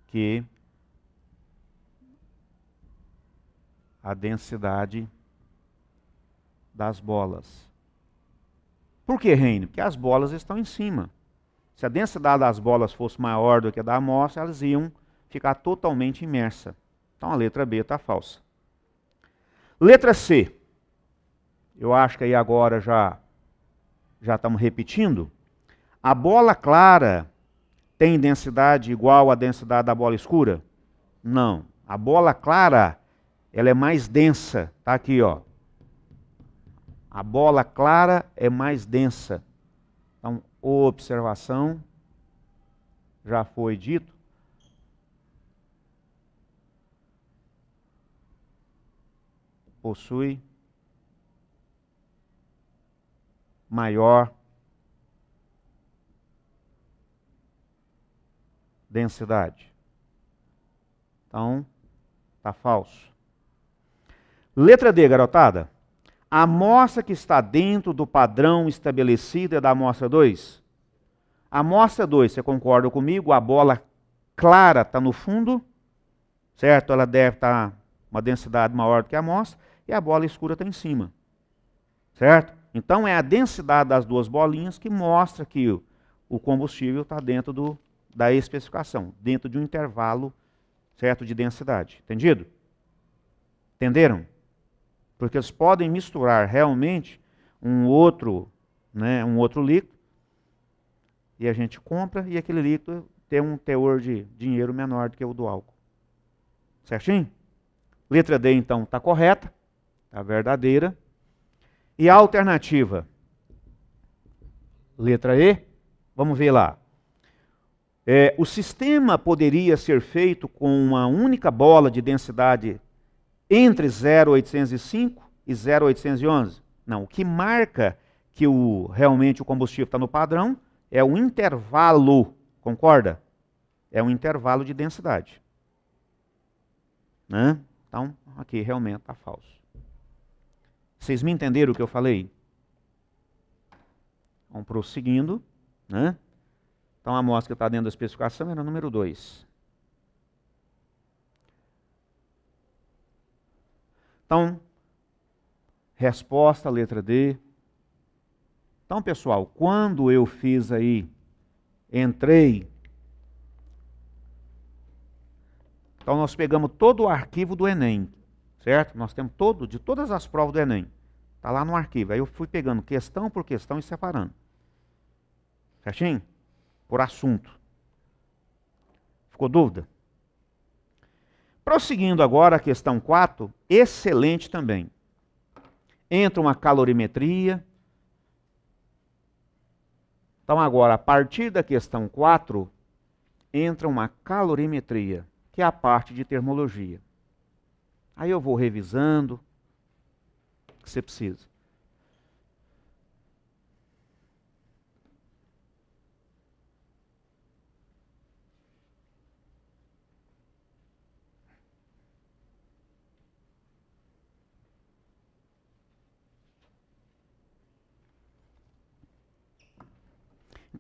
que a densidade das bolas. Por que, Reino? Porque as bolas estão em cima. Se a densidade das bolas fosse maior do que a da amostra, elas iam ficar totalmente imersas. Então a letra B está falsa. Letra C. Eu acho que aí agora já estamos repetindo. A bola clara tem densidade igual à densidade da bola escura? Não. A bola clara, ela é mais densa. Está aqui, ó. A bola clara é mais densa. Então, observação, já foi dito. Possui maior densidade. Então, está falso. Letra D, garotada. A amostra que está dentro do padrão estabelecido é da amostra 2? A amostra 2, você concorda comigo? A bola clara está no fundo, certo? Ela deve estar uma densidade maior do que a amostra, e a bola escura está em cima, certo? Então é a densidade das duas bolinhas que mostra que o combustível está dentro da especificação, dentro de um intervalo, certo, de densidade. Entendido? Entenderam? Porque eles podem misturar realmente um outro líquido, e a gente compra, e aquele líquido tem um teor de dinheiro menor do que o do álcool. Certinho? Letra D, então, está correta, está verdadeira. E a alternativa? Letra E, vamos ver lá. O sistema poderia ser feito com uma única bola de densidade entre 0,805 e 0,811? Não, o que marca que realmente o combustível está no padrão é o intervalo, concorda? É um intervalo de densidade. Né? Então, aqui realmente está falso. Vocês me entenderam o que eu falei? Vamos prosseguindo. Né? Então, a amostra que está dentro da especificação era número 2. Então, resposta, letra D. Então, pessoal, quando eu fiz aí, entrei. Então, nós pegamos todo o arquivo do Enem, certo? Nós temos de todas as provas do Enem. Está lá no arquivo. Aí eu fui pegando questão por questão e separando. Certinho? Por assunto. Ficou dúvida? Prosseguindo agora a questão 4, excelente também. Entra uma calorimetria. Então agora, a partir da questão 4, entra uma calorimetria, que é a parte de termologia. Aí eu vou revisando o que você precisa.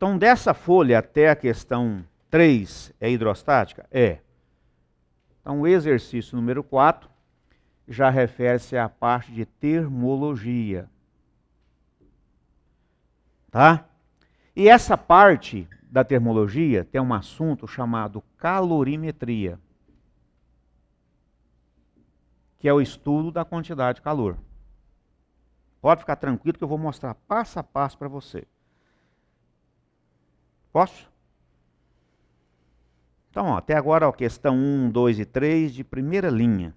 Então, dessa folha até a questão 3 é hidrostática? É. Então, o exercício número 4 já refere-se à parte de termologia. Tá? E essa parte da termologia tem um assunto chamado calorimetria, que é o estudo da quantidade de calor. Pode ficar tranquilo que eu vou mostrar passo a passo para você. Posso? Então, ó, até agora, ó, questão 1, 2 e 3 de primeira linha.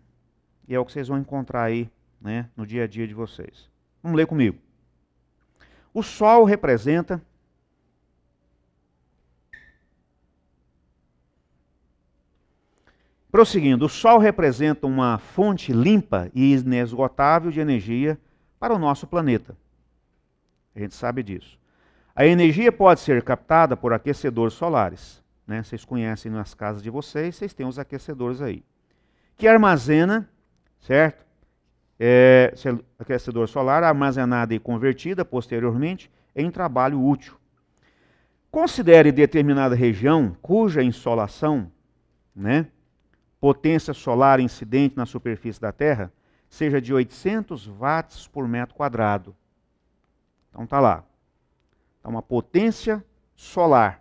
E é o que vocês vão encontrar aí, né, no dia a dia de vocês. Vamos ler comigo. O Sol representa prosseguindo, o Sol representa uma fonte limpa e inesgotável de energia para o nosso planeta. A gente sabe disso. A energia pode ser captada por aquecedores solares, né? Vocês conhecem nas casas de vocês, vocês têm os aquecedores aí. Que armazena, certo? Aquecedor solar armazenada e convertida posteriormente em trabalho útil. Considere determinada região cuja insolação, né, potência solar incidente na superfície da Terra seja de 800 watts por metro quadrado. Então está lá. Então, uma potência solar.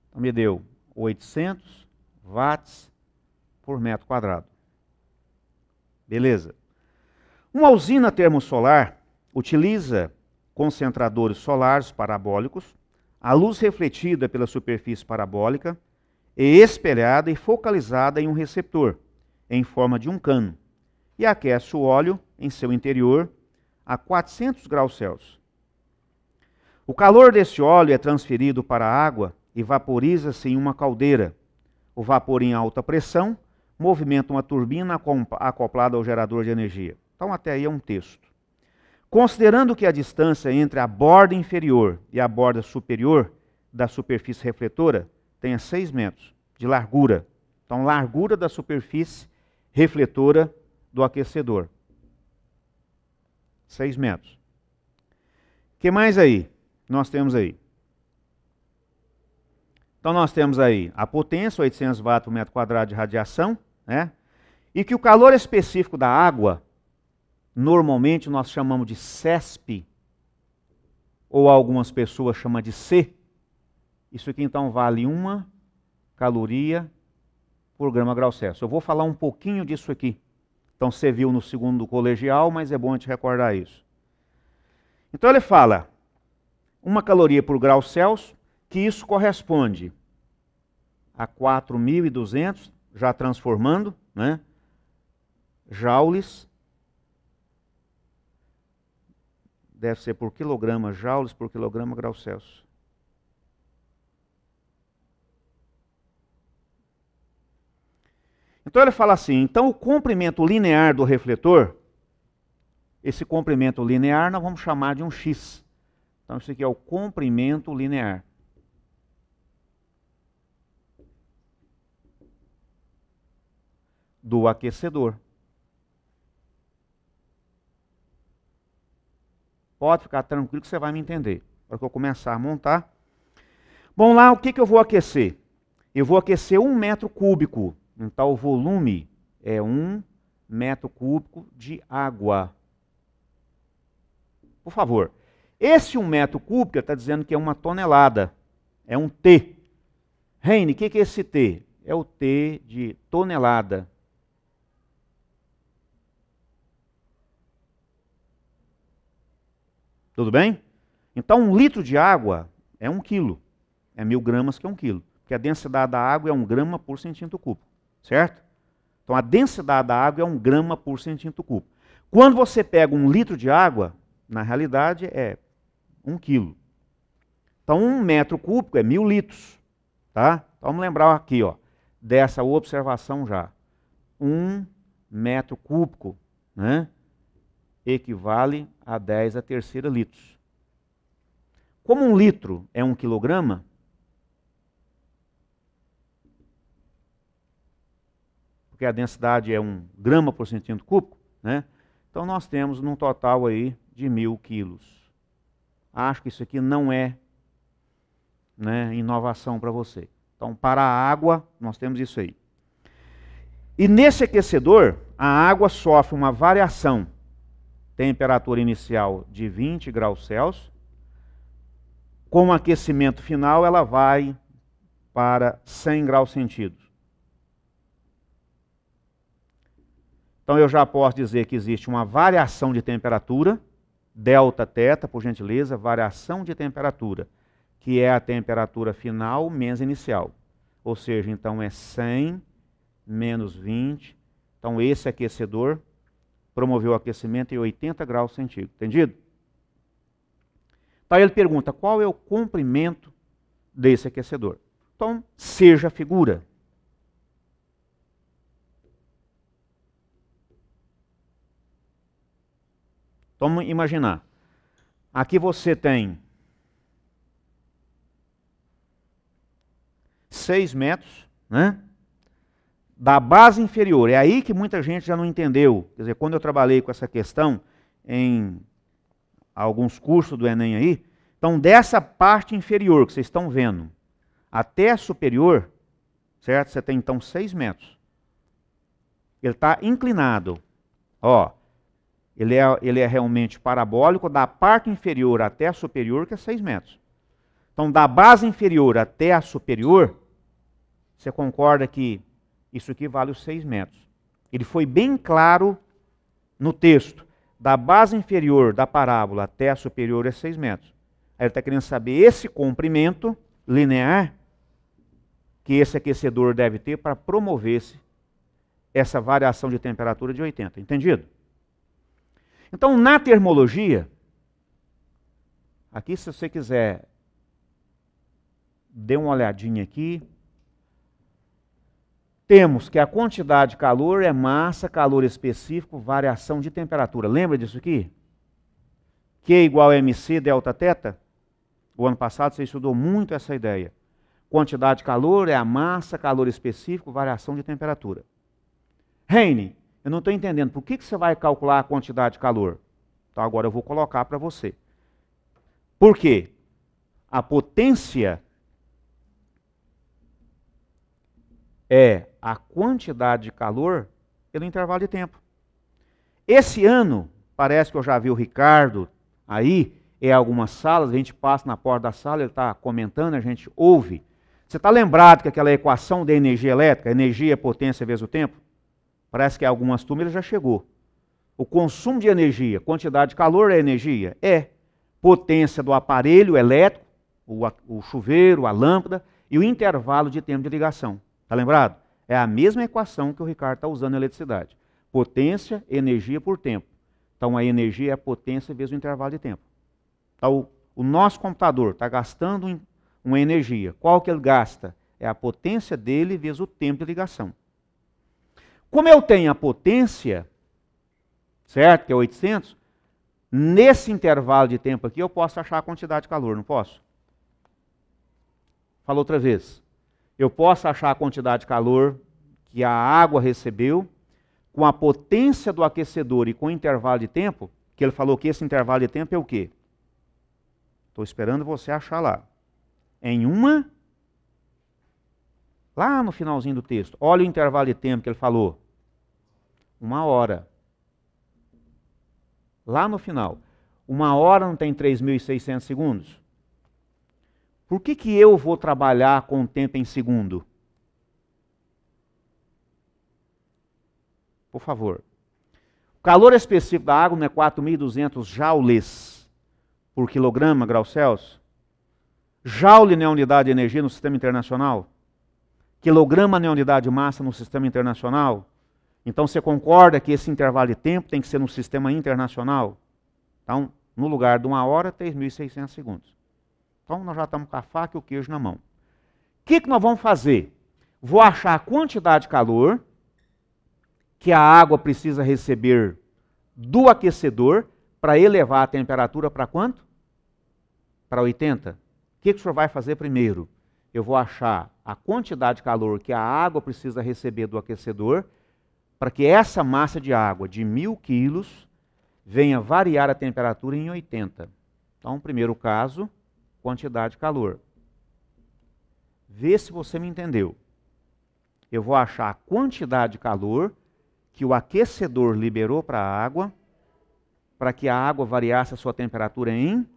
Então, me deu 800 watts por metro quadrado. Beleza. Uma usina termosolar utiliza concentradores solares parabólicos, a luz refletida pela superfície parabólica é espelhada e focalizada em um receptor, em forma de um cano, e aquece o óleo em seu interior a 400 graus Celsius. O calor desse óleo é transferido para a água e vaporiza-se em uma caldeira. O vapor em alta pressão movimenta uma turbina acoplada ao gerador de energia. Então, até aí é um texto. Considerando que a distância entre a borda inferior e a borda superior da superfície refletora tenha 6 metros de largura. Então, largura da superfície refletora do aquecedor. 6 metros. O que mais aí? Nós temos aí. Então, nós temos aí a potência, 800 watts por metro quadrado de radiação, né? E que o calor específico da água, normalmente nós chamamos de CESP, ou algumas pessoas chamam de C. Isso aqui então vale 1 caloria por grama grau Celsius. Eu vou falar um pouquinho disso aqui. Então você viu no segundo colegial, mas é bom a gente recordar isso. Então ele fala 1 caloria por grau Celsius, que isso corresponde a 4.200, já transformando, né? Joules. Deve ser por quilograma, joules por quilograma grau Celsius. Então ele fala assim, então o comprimento linear do refletor, esse comprimento linear nós vamos chamar de um x. Então isso aqui é o comprimento linear. Do aquecedor. Pode ficar tranquilo que você vai me entender. Para que eu começar a montar. Bom, lá o que eu vou aquecer? Eu vou aquecer 1 metro cúbico. Então o volume é 1 metro cúbico de água. Por favor. Esse 1 metro cúbico está dizendo que é 1 tonelada. É um T. Heine, o que é esse T? É o T de tonelada. Tudo bem? Então 1 litro de água é 1 quilo. É 1.000 gramas que é 1 quilo. Porque a densidade da água é 1 grama por centímetro cúbico. Certo? Então a densidade da água é 1 grama por centímetro cúbico. Quando você pega 1 litro de água, na realidade é 1 quilo. Então 1 metro cúbico é 1.000 litros. Tá? Então, vamos lembrar aqui, ó, dessa observação já. 1 metro cúbico, né, equivale a 10 a terceira litros. Como 1 litro é 1 quilograma, porque a densidade é 1 grama por centímetro cúbico, né? Então nós temos um total aí de 1000 quilos. Acho que isso aqui não é, né, inovação para você. Então, para a água, nós temos isso aí. E nesse aquecedor, a água sofre uma variação. Temperatura inicial de 20 graus Celsius. Com o aquecimento final, ela vai para 100 graus centígrados. Então, eu já posso dizer que existe uma variação de temperatura, delta θ, por gentileza, variação de temperatura, que é a temperatura final menos inicial. Ou seja, então é 100 menos 20. Então, esse aquecedor promoveu o aquecimento em 80 graus centígrados. Entendido? Então, ele pergunta, qual é o comprimento desse aquecedor? Então, seja a figura. Então, vamos imaginar. Aqui você tem 6 metros, né? Da base inferior. É aí que muita gente já não entendeu. Quer dizer, quando eu trabalhei com essa questão em alguns cursos do Enem aí, então dessa parte inferior que vocês estão vendo até a superior, certo? Você tem então 6 metros. Ele está inclinado. Ó, ele é realmente parabólico da parte inferior até a superior, que é 6 metros. Então, da base inferior até a superior, você concorda que isso aqui vale os 6 metros. Ele foi bem claro no texto. Da base inferior da parábola até a superior é 6 metros. Aí ele está querendo saber esse comprimento linear que esse aquecedor deve ter para promover essa variação de temperatura de 80. Entendido? Então, na termologia, aqui se você quiser, dê uma olhadinha aqui. Temos que a quantidade de calor é massa, calor específico, variação de temperatura. Lembra disso aqui? Q igual a mc delta θ? O ano passado você estudou muito essa ideia. Quantidade de calor é a massa, calor específico, variação de temperatura. Heine, eu não estou entendendo. Por que você vai calcular a quantidade de calor? Então agora eu vou colocar para você. Por quê? A potência é a quantidade de calor pelo intervalo de tempo. Esse ano, parece que eu já vi o Ricardo aí, em algumas salas, a gente passa na porta da sala, ele está comentando, a gente ouve. Você está lembrado que aquela equação da energia elétrica, energia é potência vezes o tempo? Parece que em algumas turmas ele já chegou. O consumo de energia, quantidade de calor é energia? É. Potência do aparelho elétrico, o chuveiro, a lâmpada, e o intervalo de tempo de ligação. Está lembrado? É a mesma equação que o Ricardo está usando na eletricidade. Potência, energia por tempo. Então a energia é a potência vezes o intervalo de tempo. Então o nosso computador está gastando uma energia. Qual que ele gasta? É a potência dele vezes o tempo de ligação. Como eu tenho a potência, certo? Que é 800, nesse intervalo de tempo aqui eu posso achar a quantidade de calor, não posso? Fala outra vez. Eu posso achar a quantidade de calor que a água recebeu com a potência do aquecedor e com o intervalo de tempo, que ele falou que esse intervalo de tempo é o quê? Estou esperando você achar lá. Lá no finalzinho do texto, olha o intervalo de tempo que ele falou. 1 hora. Lá no final. 1 hora não tem 3.600 segundos? Por que eu vou trabalhar com o tempo em segundo? Por favor. O calor específico da água não é 4.200 joules por quilograma, grau Celsius? Joule não é unidade de energia no sistema internacional? Quilograma não é unidade de massa no sistema internacional? Então você concorda que esse intervalo de tempo tem que ser no sistema internacional? Então, no lugar de 1 hora, 3.600 segundos. Então nós já estamos com a faca e o queijo na mão. O que nós vamos fazer? Vou achar a quantidade de calor que a água precisa receber do aquecedor para elevar a temperatura para quanto? Para 80. O que o senhor vai fazer primeiro? Eu vou achar a quantidade de calor que a água precisa receber do aquecedor para que essa massa de água de 1000 quilos venha variar a temperatura em 80. Então, primeiro caso, quantidade de calor. Vê se você me entendeu. Eu vou achar a quantidade de calor que o aquecedor liberou para a água, para que a água variasse a sua temperatura em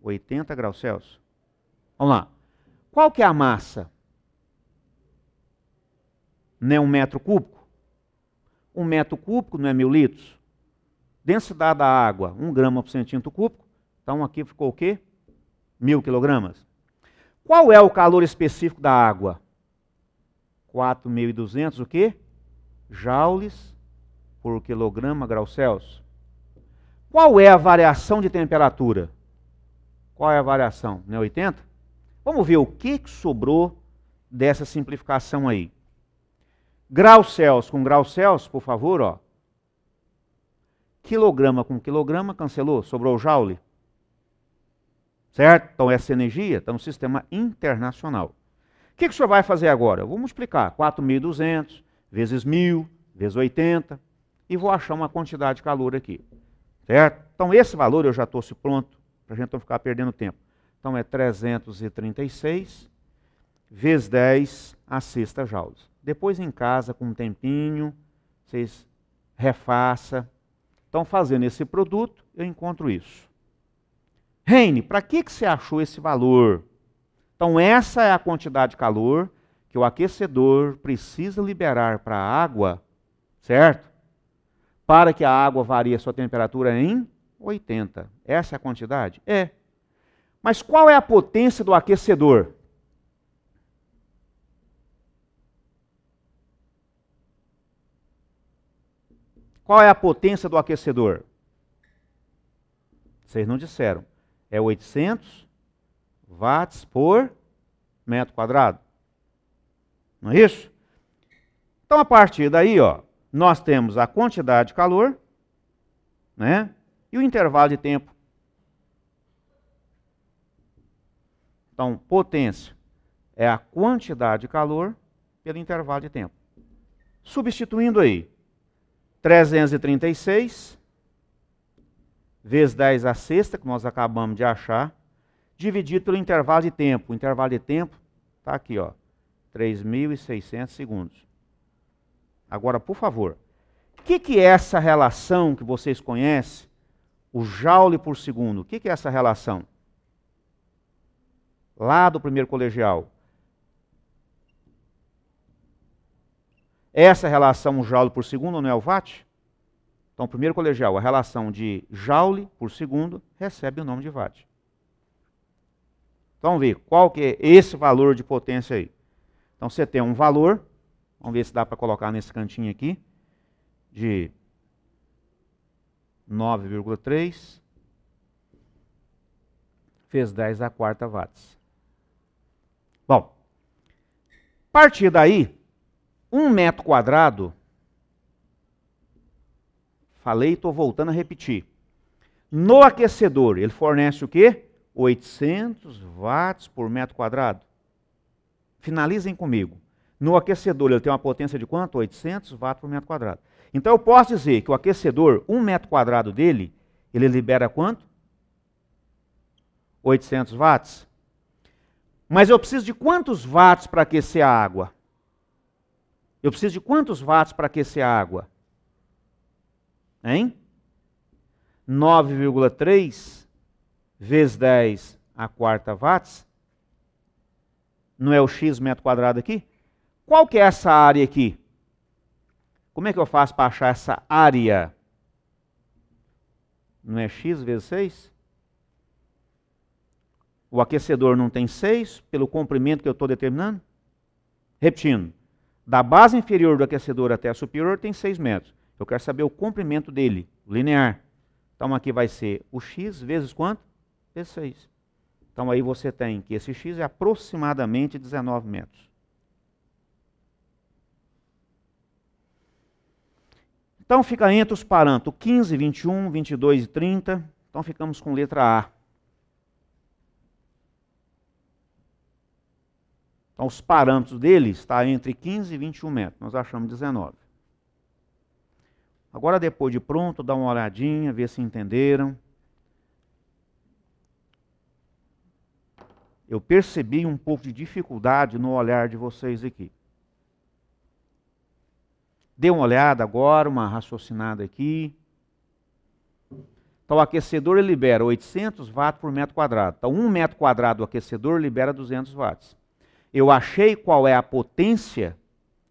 80 graus Celsius. Vamos lá. Qual que é a massa? Não é 1 metro cúbico? 1 metro cúbico não é 1000 litros? Densidade da água, 1 grama por centímetro cúbico. Então aqui ficou o quê? 1000 quilogramas. Qual é o calor específico da água? 4.200 o quê? Joules por quilograma grau Celsius. Qual é a variação de temperatura? Qual é a variação? Não é 80? Vamos ver o que sobrou dessa simplificação aí. Grau Celsius com grau Celsius, por favor, ó. Quilograma com quilograma, cancelou, sobrou o joule. Certo? Então essa energia está no sistema internacional. O que o senhor vai fazer agora? Eu vou multiplicar 4.200 vezes 1000 vezes 80 e vou achar uma quantidade de calor aqui. Certo? Então esse valor eu já trouxe pronto, para a gente não ficar perdendo tempo. Então é 336 vezes 10 a sexta joules. Depois em casa, com um tempinho, vocês refaçam. Então fazendo esse produto, eu encontro isso. Heine, para que você achou esse valor? Então essa é a quantidade de calor que o aquecedor precisa liberar para a água, certo? Para que a água varie a sua temperatura em 80. Essa é a quantidade? É. Mas qual é a potência do aquecedor? Qual é a potência do aquecedor? Vocês não disseram. É 800 watts por metro quadrado. Não é isso? Então, a partir daí, ó, nós temos a quantidade de calor, né? E o intervalo de tempo. Então, potência é a quantidade de calor pelo intervalo de tempo. Substituindo aí, 336 vezes 10 a sexta, que nós acabamos de achar, dividido pelo intervalo de tempo. O intervalo de tempo está aqui, ó, 3.600 segundos. Agora, por favor, o que é essa relação que vocês conhecem? O joule por segundo. O que é essa relação? Lá do primeiro colegial. Essa relação joule por segundo não é o watt? Então, primeiro colegial, a relação de joule por segundo recebe o nome de watt. Então, vamos ver qual que é esse valor de potência aí. Então, você tem um valor, vamos ver se dá para colocar nesse cantinho aqui, de 9,3 vezes 10 a quarta watts. Bom, a partir daí, 1 metro quadrado, falei e estou voltando a repetir. No aquecedor, ele fornece o quê? 800 watts por metro quadrado. Finalizem comigo. No aquecedor, ele tem uma potência de quanto? 800 watts por metro quadrado. Então, eu posso dizer que o aquecedor, 1 metro quadrado dele, ele libera quanto? 800 watts. Mas eu preciso de quantos watts para aquecer a água? Eu preciso de quantos watts para aquecer a água? Hein? 9,3 vezes 10 a quarta watts. Não é o x metro quadrado aqui? Qual que é essa área aqui? Como é que eu faço para achar essa área? Não é x vezes 6? O aquecedor não tem 6 pelo comprimento que eu estou determinando? Repetindo, da base inferior do aquecedor até a superior tem 6 metros. Eu quero saber o comprimento dele, linear. Então aqui vai ser o x vezes quanto? Vezes 6. Então aí você tem que esse x é aproximadamente 19 metros. Então fica entre os parâmetros 15, 21, 22 e 30. Então ficamos com letra A. Então os parâmetros dele estão entre 15 e 21 metros. Nós achamos 19. Agora, depois de pronto, dá uma olhadinha, vê se entenderam. Eu percebi um pouco de dificuldade no olhar de vocês aqui. Dê uma olhada agora, uma raciocinada aqui. Então, o aquecedor ele libera 800 watts por metro quadrado. Então, 1 metro quadrado do aquecedor libera 200 watts. Eu achei qual é a potência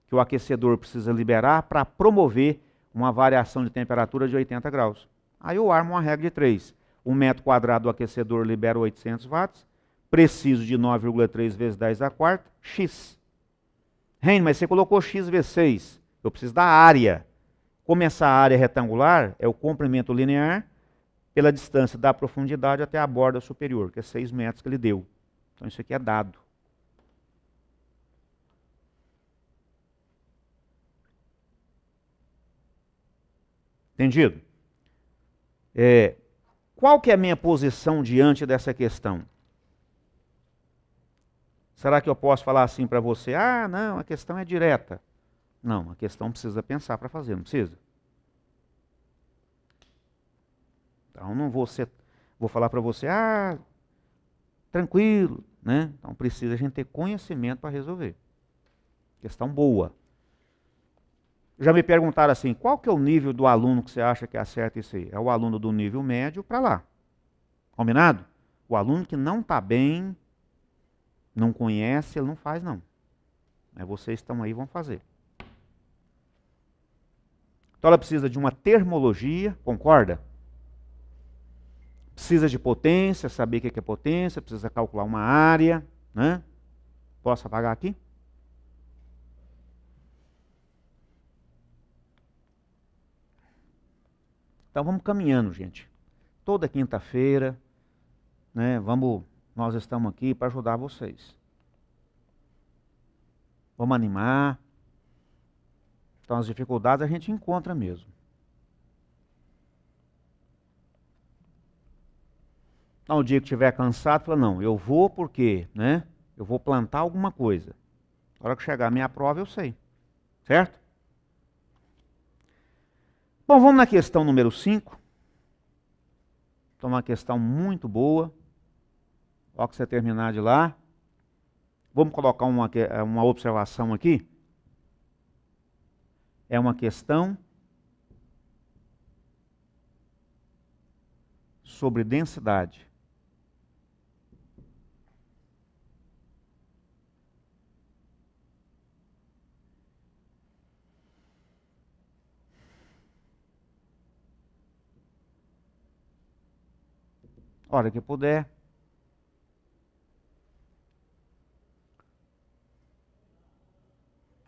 que o aquecedor precisa liberar para promover uma variação de temperatura de 80 graus. Aí eu armo uma regra de 3. 1 metro quadrado do aquecedor libera 800 watts. Preciso de 9,3 vezes 10 a quarta, x. Reino, mas você colocou x vezes 6. Eu preciso da área. Como essa área é retangular, é o comprimento linear pela distância da profundidade até a borda superior, que é 6 metros que ele deu. Então isso aqui é dado. Entendido? Qual que é a minha posição diante dessa questão? Será que eu posso falar assim para você? Ah, não, a questão é direta. Não, a questão precisa pensar para fazer, não precisa? Então não vou falar para você, ah, tranquilo, né? Então precisa a gente ter conhecimento para resolver. Questão boa. Já me perguntaram assim, qual que é o nível do aluno que você acha que acerta isso aí? É o aluno do nível médio para lá. Combinado? O aluno que não está bem, não conhece, ele não faz não. Mas vocês estão aí, vão fazer. Então ela precisa de uma termologia, concorda? Precisa de potência, saber o que é potência, precisa calcular uma área, né? Posso apagar aqui? Então vamos caminhando, gente. Toda quinta-feira, né? Nós estamos aqui para ajudar vocês. Vamos animar. Então as dificuldades a gente encontra mesmo. Então o dia que estiver cansado, fala, não, eu vou porque, né? Eu vou plantar alguma coisa. Na hora que chegar a minha prova, eu sei. Certo? Bom, vamos na questão número 5. Então uma questão muito boa. Logo que você terminar de lá. Vamos colocar uma observação aqui. É uma questão sobre densidade. Hora que puder.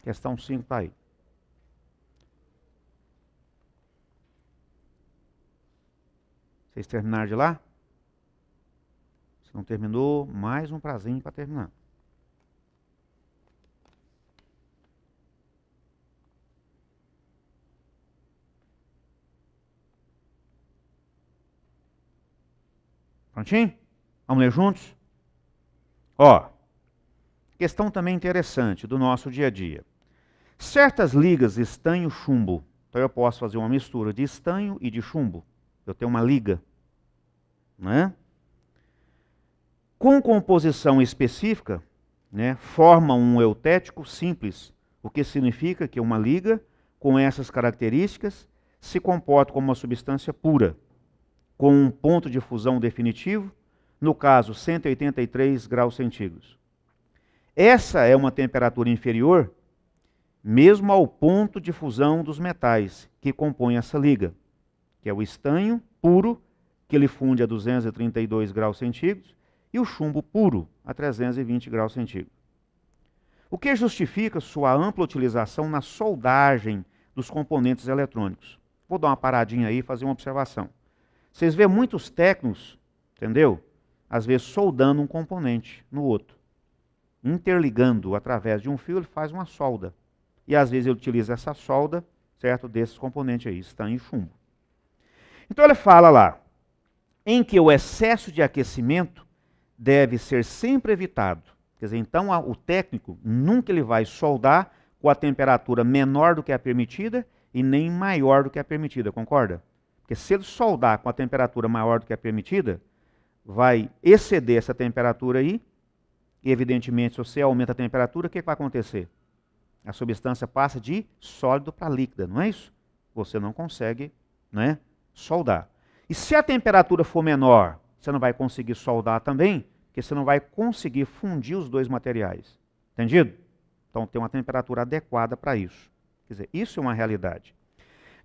Questão 5 está aí. Vocês terminaram de lá? Se não terminou, mais um prazinho para terminar. Prontinho? Vamos ler juntos? Ó, questão também interessante do nosso dia a dia. Certas ligas estanho-chumbo, então eu posso fazer uma mistura de estanho e de chumbo. Eu tenho uma liga, né? Com composição específica, né, forma um eutético simples, o que significa que uma liga com essas características se comporta como uma substância pura, com um ponto de fusão definitivo, no caso 183 graus centígrados. Essa é uma temperatura inferior mesmo ao ponto de fusão dos metais que compõem essa liga, que é o estanho puro, que ele funde a 232 graus centígrados, e o chumbo puro a 320 graus centígrados. O que justifica sua ampla utilização na soldagem dos componentes eletrônicos. Vou dar uma paradinha aí e fazer uma observação. Vocês vêem muitos técnicos, entendeu? Às vezes soldando um componente no outro. Interligando através de um fio, ele faz uma solda. E às vezes ele utiliza essa solda, certo? Desses componentes aí, estanho e chumbo. Então ele fala lá, em que o excesso de aquecimento deve ser sempre evitado. Quer dizer, então o técnico nunca ele vai soldar com a temperatura menor do que a permitida e nem maior do que a permitida, concorda? Porque se ele soldar com a temperatura maior do que a permitida, vai exceder essa temperatura aí, e evidentemente, se você aumenta a temperatura, o que vai acontecer? A substância passa de sólido para líquida, não é isso? Você não consegue, né, soldar. E se a temperatura for menor, você não vai conseguir soldar também, porque você não vai conseguir fundir os dois materiais. Entendido? Então tem uma temperatura adequada para isso. Quer dizer, isso é uma realidade.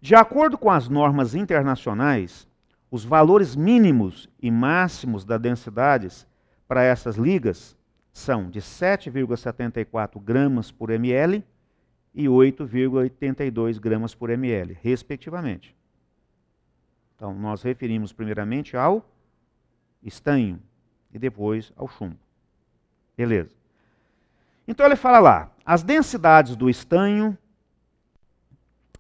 De acordo com as normas internacionais, os valores mínimos e máximos das densidades para essas ligas são de 7,74 gramas por ml e 8,82 gramas por ml, respectivamente. Então, nós referimos primeiramente ao estanho e depois ao chumbo. Beleza. Então, ele fala lá, as densidades do estanho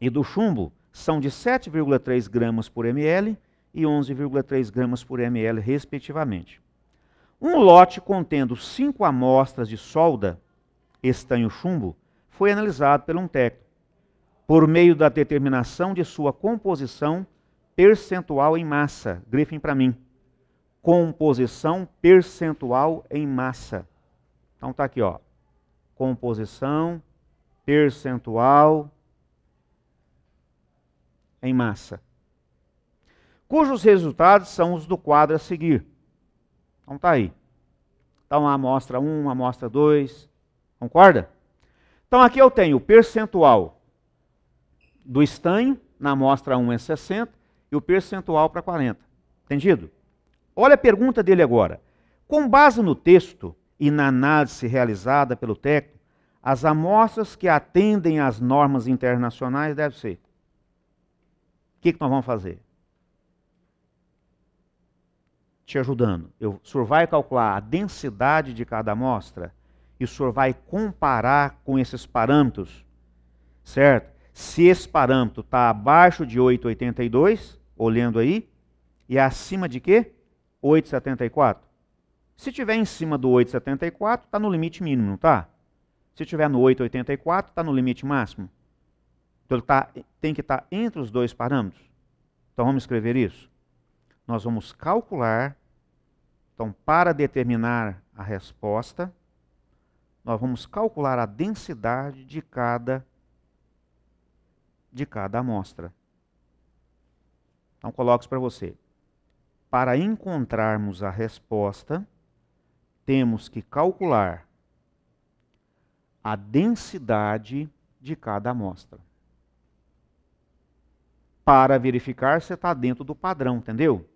e do chumbo são de 7,3 gramas por ml e 11,3 gramas por ml, respectivamente. Um lote contendo 5 amostras de solda, estanho-chumbo, foi analisado por um técnico, por meio da determinação de sua composição percentual em massa. Grifem para mim. Composição percentual em massa. Então tá aqui, ó. Composição percentual em massa. Cujos resultados são os do quadro a seguir. Então tá aí. Então a amostra 1, a amostra 2. Concorda? Então aqui eu tenho o percentual do estanho, na amostra 1 é 60, e o percentual para 40. Entendido? Olha a pergunta dele agora. Com base no texto e na análise realizada pelo técnico, as amostras que atendem às normas internacionais devem ser. O que nós vamos fazer? Te ajudando. O senhor vai calcular a densidade de cada amostra e o senhor vai comparar com esses parâmetros, certo? Se esse parâmetro está abaixo de 8,82, olhando aí, e acima de quê? 8,74. Se estiver em cima do 8,74, está no limite mínimo, não está? Se estiver no 8,84, está no limite máximo. Então ele tem que estar entre os dois parâmetros. Então vamos escrever isso. Nós vamos calcular, então para determinar a resposta, nós vamos calcular a densidade de cada amostra. Então coloco isso para você. Para encontrarmos a resposta, temos que calcular a densidade de cada amostra. Para verificar se está dentro do padrão, entendeu?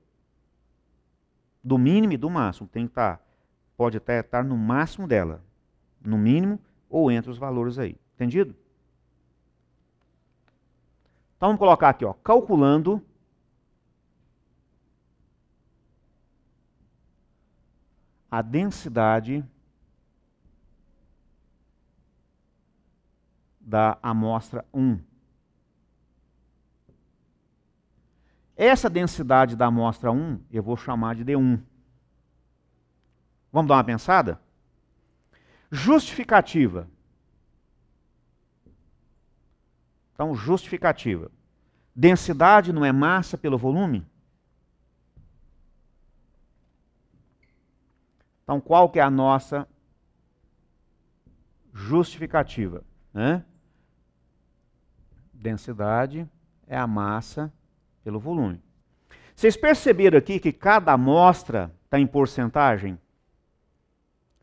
Do mínimo e do máximo. Tem que estar, pode até estar no máximo dela. No mínimo ou entre os valores aí. Entendido? Então vamos colocar aqui, ó, calculando a densidade da amostra 1. Essa densidade da amostra 1 eu vou chamar de D1. Vamos dar uma pensada? Justificativa. Então, justificativa. Densidade não é massa pelo volume? Então, qual que é a nossa justificativa? Né? Densidade é a massa pelo volume. Vocês perceberam aqui que cada amostra está em porcentagem?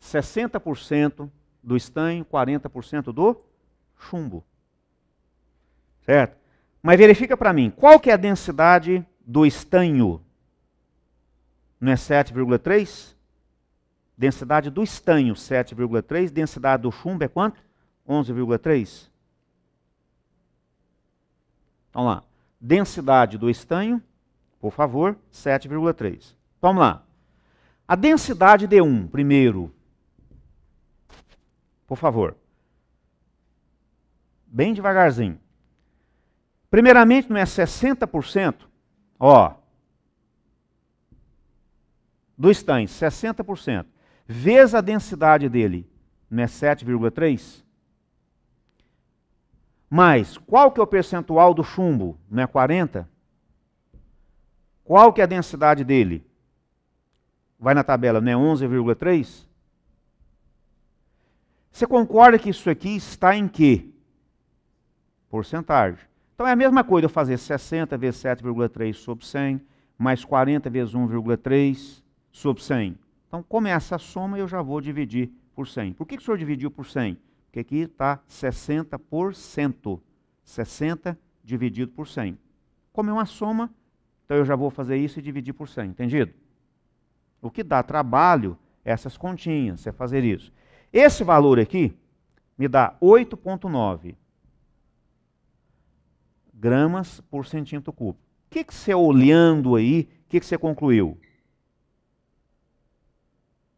60% do estanho, 40% do chumbo. Certo? Mas verifica para mim, qual que é a densidade do estanho? Não é 7,3? Densidade do estanho, 7,3. Densidade do chumbo é quanto? 11,3. Vamos lá. Densidade do estanho, por favor, 7,3. Vamos lá. A densidade D1, primeiro. Por favor. Bem devagarzinho. Primeiramente, não é 60%? Ó. Do estanho, 60%. Vezes a densidade dele, não é 7,3? Mas qual que é o percentual do chumbo? Não é 40? Qual que é a densidade dele? Vai na tabela, não é 11,3? Você concorda que isso aqui está em quê? Porcentagem. Então é a mesma coisa eu fazer 60 vezes 7,3 sobre 100, mais 40 vezes 1,3 sobre 100. Então, como é essa soma, eu já vou dividir por 100. Por que o senhor dividiu por 100? Porque aqui está 60%. 60 dividido por 100. Como é uma soma, então eu já vou fazer isso e dividir por 100. Entendido? O que dá trabalho é essas continhas, é fazer isso. Esse valor aqui me dá 8,9 gramas por centímetro cúbico. O que você olhando aí, o que você concluiu?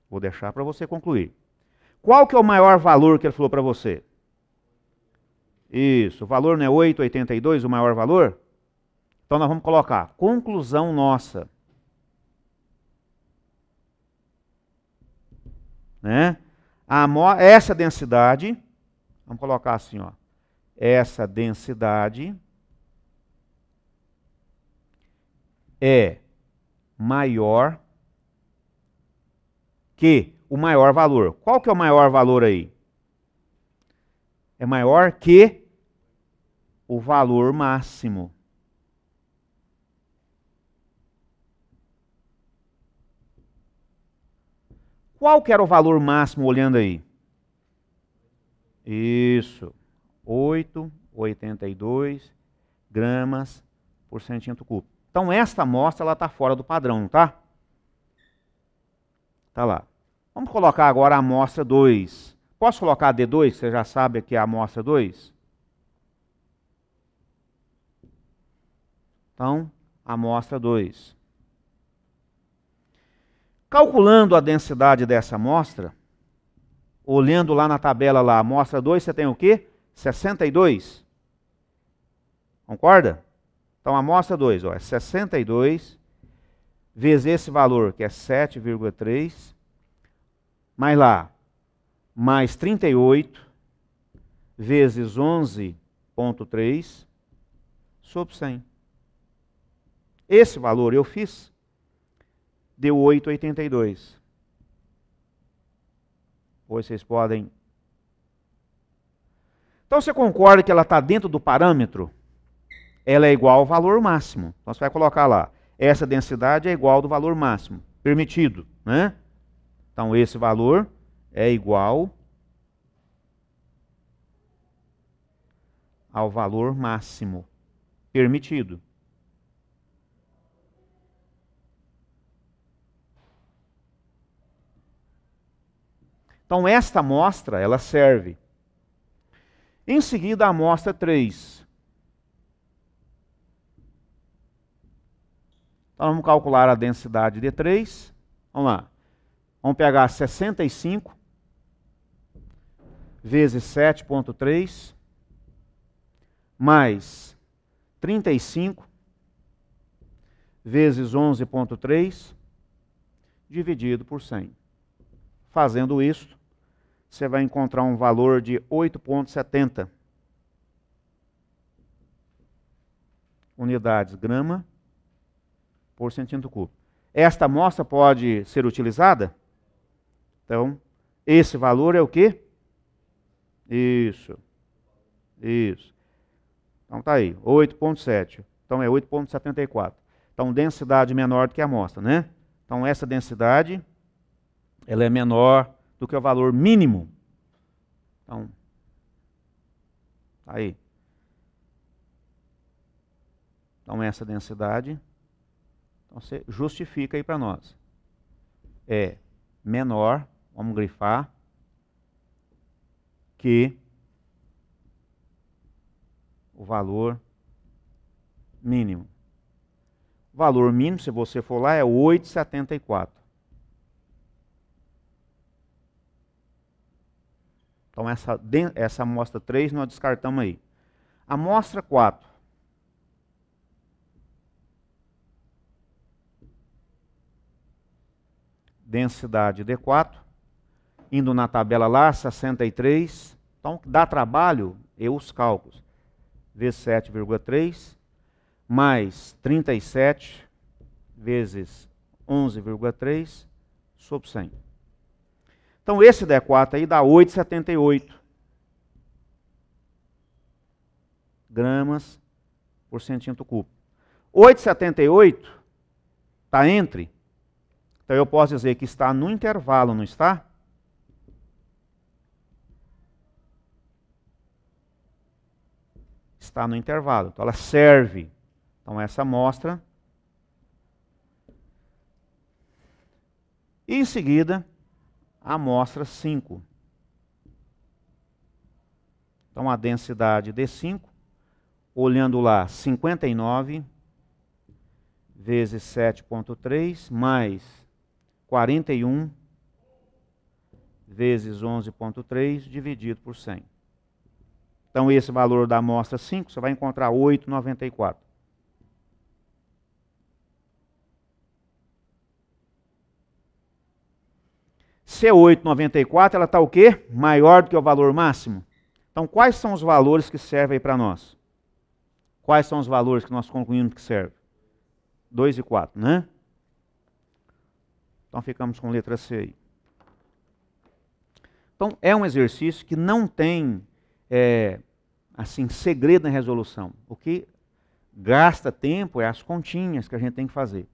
Vou deixar para você concluir. Qual que é o maior valor que ele falou para você? Isso, o valor não é 8,82 o maior valor? Então nós vamos colocar, conclusão nossa. Né? Essa densidade, vamos colocar assim, ó. Essa densidade é maior que o maior valor. Qual que é o maior valor aí? É maior que o valor máximo. Qual que era o valor máximo olhando aí? Isso, 8,82 gramas por centímetro cúbico. Então esta amostra ela está fora do padrão, tá? Tá lá. Vamos colocar agora a amostra 2. Posso colocar a D2, que você já sabe que é a amostra 2? Então, amostra 2. Calculando a densidade dessa amostra, olhando lá na tabela lá, amostra 2, você tem o quê? 62. Concorda? Então, amostra 2, ó, é 62 vezes esse valor, que é 7,3, mais lá, mais 38 vezes 11,3 sobre 100. Esse valor eu fiz, deu 8,82. Hoje vocês podem... Então você concorda que ela está dentro do parâmetro? Ela é igual ao valor máximo. Então você vai colocar lá, essa densidade é igual ao do valor máximo, permitido, né? Então esse valor é igual ao valor máximo, permitido. Então esta amostra, ela serve. Em seguida a amostra 3. Então vamos calcular a densidade de 3. Vamos lá. Vamos pegar 65 vezes 7,3 mais 35 vezes 11,3 dividido por 100. Fazendo isso, você vai encontrar um valor de 8,70 unidades grama por centímetro cúbico. Esta amostra pode ser utilizada? Então, esse valor é o quê? Isso. Isso. Então tá aí, 8,7. Então é 8,74. Então, densidade menor do que a amostra, né? Então, essa densidade, ela é menor do que o valor mínimo. Então, tá aí. Então, essa densidade, então você justifica aí para nós. É menor, vamos grifar, que o valor mínimo. O valor mínimo, se você for lá, é 8,74. Então, essa amostra 3 nós descartamos aí. Amostra 4. Densidade D4. Indo na tabela lá, 63. Então, dá trabalho, os cálculos. vezes 7,3, mais 37 vezes 11,3 sobre 100. Então esse D4 aí dá 8,78 gramas por centímetro cúbico. 8,78 está entre, então eu posso dizer que está no intervalo, não está? Está no intervalo, então ela serve. Então essa amostra. E em seguida, a amostra 5. Então a densidade D5, olhando lá, 59 vezes 7,3 mais 41 vezes 11,3 dividido por 100. Então esse valor da amostra 5, você vai encontrar 8,94. Se é 8,94, ela está o quê? Maior do que o valor máximo. Então quais são os valores que servem para nós? Quais são os valores que nós concluímos que servem? 2 e 4, né? Então ficamos com letra C aí. Então é um exercício que não tem assim, segredo na resolução. O que gasta tempo é as continhas que a gente tem que fazer.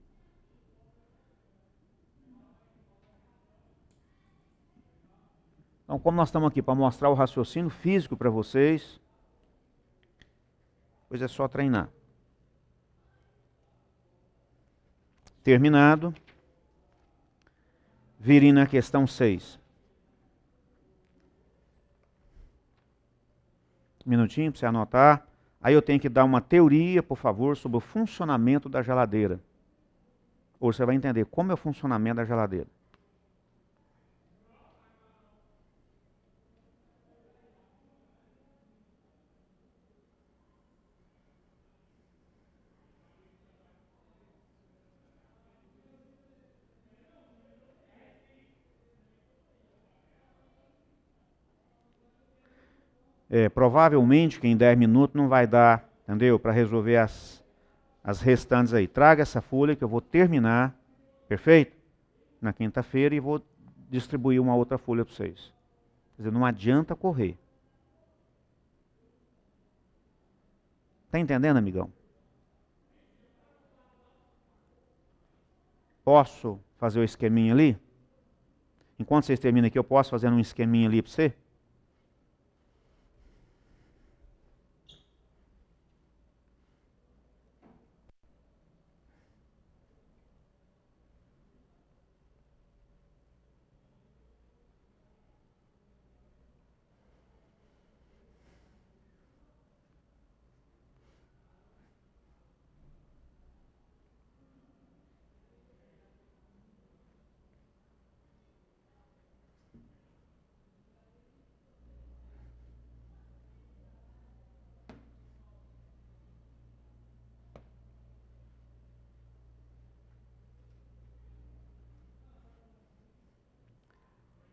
Então, como nós estamos aqui para mostrar o raciocínio físico para vocês, pois é só treinar. Terminado. Virem na questão 6. Um minutinho para você anotar. Aí eu tenho que dar uma teoria, por favor, sobre o funcionamento da geladeira. Ou você vai entender como é o funcionamento da geladeira. Provavelmente que em 10 minutos não vai dar, entendeu? Para resolver as restantes aí. Traga essa folha que eu vou terminar, perfeito? Na quinta-feira e vou distribuir uma outra folha para vocês. Quer dizer, não adianta correr. Está entendendo, amigão? Posso fazer o esqueminha ali? Enquanto vocês terminam aqui, eu posso fazer um esqueminha ali para você?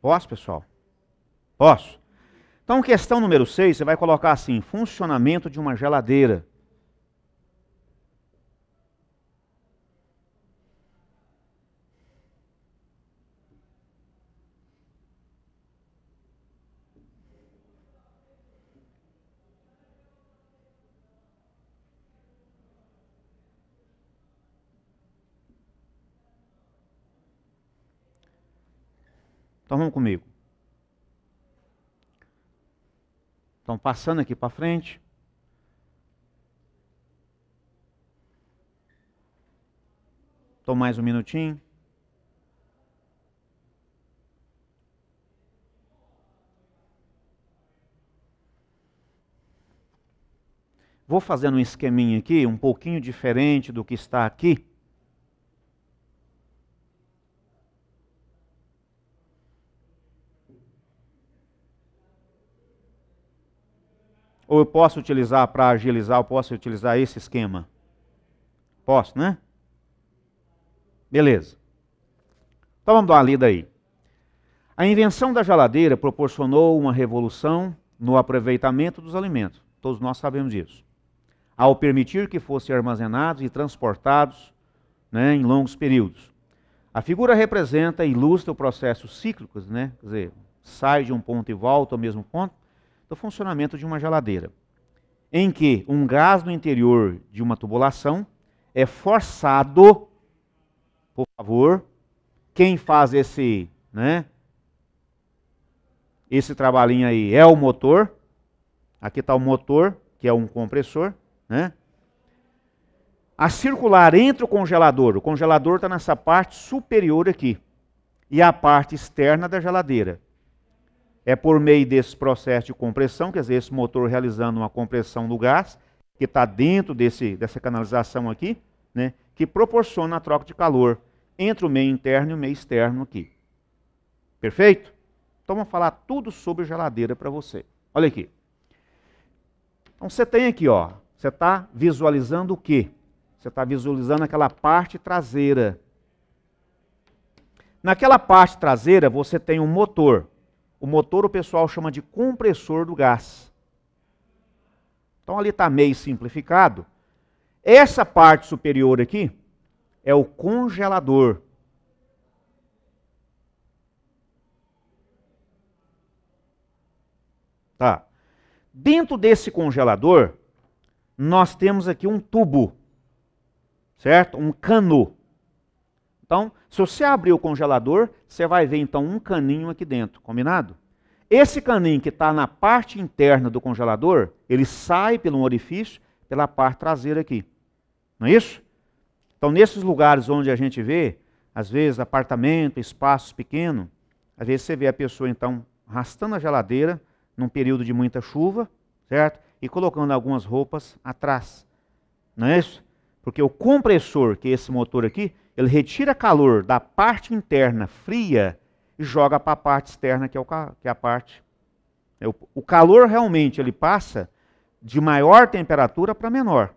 Posso, pessoal? Posso? Então, questão número 6, você vai colocar assim, funcionamento de uma geladeira. Então vamos comigo. Então passando aqui para frente. Então mais um minutinho. Vou fazendo um esqueminha aqui, um pouquinho diferente do que está aqui. Ou eu posso utilizar, para agilizar, eu posso utilizar esse esquema? Posso, né? Beleza. Então vamos dar uma lida aí. A invenção da geladeira proporcionou uma revolução no aproveitamento dos alimentos. Todos nós sabemos disso. ao permitir que fossem armazenados e transportados, né, em longos períodos. A figura representa e ilustra o processo cíclico, né, quer dizer, sai de um ponto e volta ao mesmo ponto, do funcionamento de uma geladeira, em que um gás no interior de uma tubulação é forçado, por favor, quem faz esse, né, esse trabalhinho aí é o motor. Aqui está o motor, que é um compressor, né? A circular entre o congelador está nessa parte superior aqui, e a parte externa da geladeira. É por meio desse processo de compressão, quer dizer, esse motor realizando uma compressão do gás, que está dentro dessa canalização aqui, né, que proporciona a troca de calor entre o meio interno e o meio externo aqui. Perfeito? Então vamos falar tudo sobre geladeira para você. Olha aqui. Então você tem aqui, ó, você está visualizando o quê? Você está visualizando aquela parte traseira. Naquela parte traseira você tem um motor. O motor o pessoal chama de compressor do gás. Então ali está meio simplificado. Essa parte superior aqui é o congelador. Tá. Dentro desse congelador, nós temos aqui um tubo, certo? Um cano. Então, se você abrir o congelador, você vai ver então um caninho aqui dentro, combinado? Esse caninho que está na parte interna do congelador, ele sai pelo orifício, pela parte traseira aqui. Não é isso? Então, nesses lugares onde a gente vê, às vezes, apartamento, espaços pequenos, às vezes você vê a pessoa então arrastando a geladeira num período de muita chuva, certo? E colocando algumas roupas atrás. Não é isso? Porque o compressor, que é esse motor aqui, ele retira calor da parte interna fria e joga para a parte externa, que é a parte. O calor realmente ele passa de maior temperatura para menor.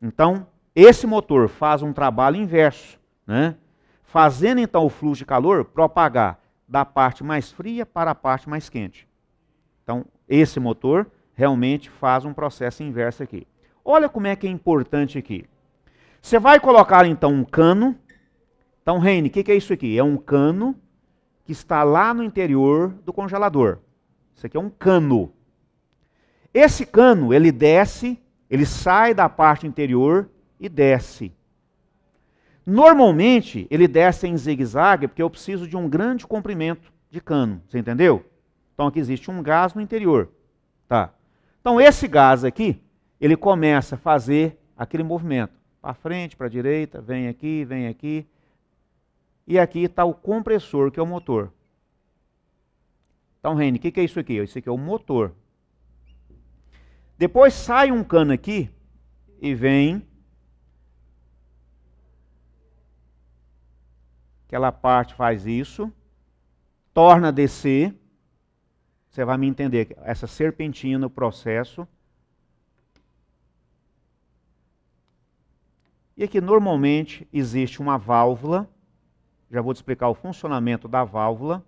Então, esse motor faz um trabalho inverso, né? Fazendo então o fluxo de calor propagar da parte mais fria para a parte mais quente. Então, esse motor realmente faz um processo inverso aqui. Olha como é que é importante aqui. Você vai colocar então um cano. Então, Reine, o que é isso aqui? É um cano que está lá no interior do congelador. Isso aqui é um cano. Esse cano, ele desce, ele sai da parte interior e desce. Normalmente, ele desce em zigue-zague porque eu preciso de um grande comprimento de cano. Você entendeu? Então, aqui existe um gás no interior. Tá. Então, esse gás aqui, ele começa a fazer aquele movimento. Para frente, para a direita, vem aqui, vem aqui. E aqui está o compressor, que é o motor. Então, Reine, o que é isso aqui? Isso aqui é o motor. Depois sai um cano aqui e vem aquela parte faz isso, torna a descer. Você vai me entender, essa serpentina no processo. E aqui normalmente existe uma válvula, já vou te explicar o funcionamento da válvula,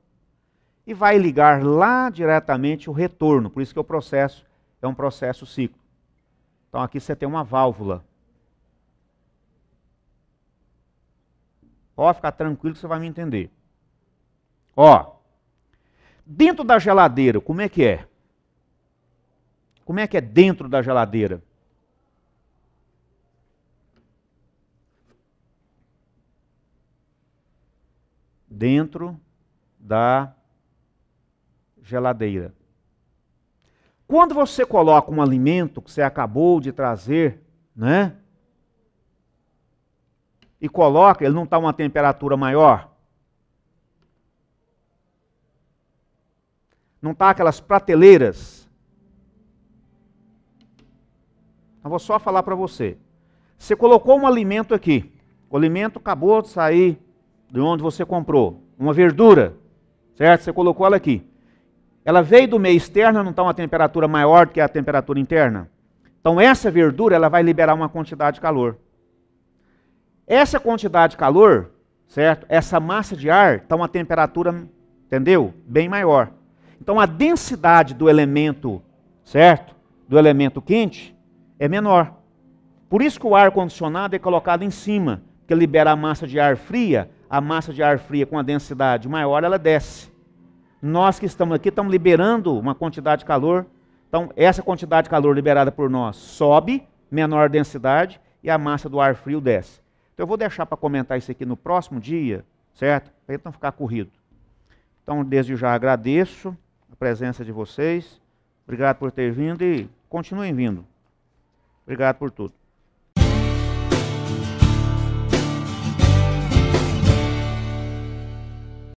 e vai ligar lá diretamente o retorno, por isso que o processo é um processo ciclo. Então aqui você tem uma válvula. Pode ficar tranquilo que você vai me entender. Ó, dentro da geladeira, como é que é? Como é que é dentro da geladeira? Dentro da geladeira. Quando você coloca um alimento que você acabou de trazer, né? E coloca, ele não está a uma temperatura maior? Não está aquelas prateleiras? Eu vou só falar para você. Você colocou um alimento aqui. O alimento acabou de sair de onde você comprou. Uma verdura, certo? Você colocou ela aqui. Ela veio do meio externo, não está uma temperatura maior do que a temperatura interna? Então essa verdura ela vai liberar uma quantidade de calor. Essa quantidade de calor, certo? Essa massa de ar está uma temperatura, entendeu? Bem maior. Então a densidade do elemento, certo? Do elemento quente, é menor. Por isso que o ar-condicionado é colocado em cima, porque libera a massa de ar fria com a densidade maior, ela desce. Nós que estamos aqui estamos liberando uma quantidade de calor, então essa quantidade de calor liberada por nós sobe, menor densidade, e a massa do ar frio desce. Então eu vou deixar para comentar isso aqui no próximo dia, certo? Para não ficar corrido. Então desde já agradeço a presença de vocês, obrigado por ter vindo e continuem vindo. Obrigado por tudo.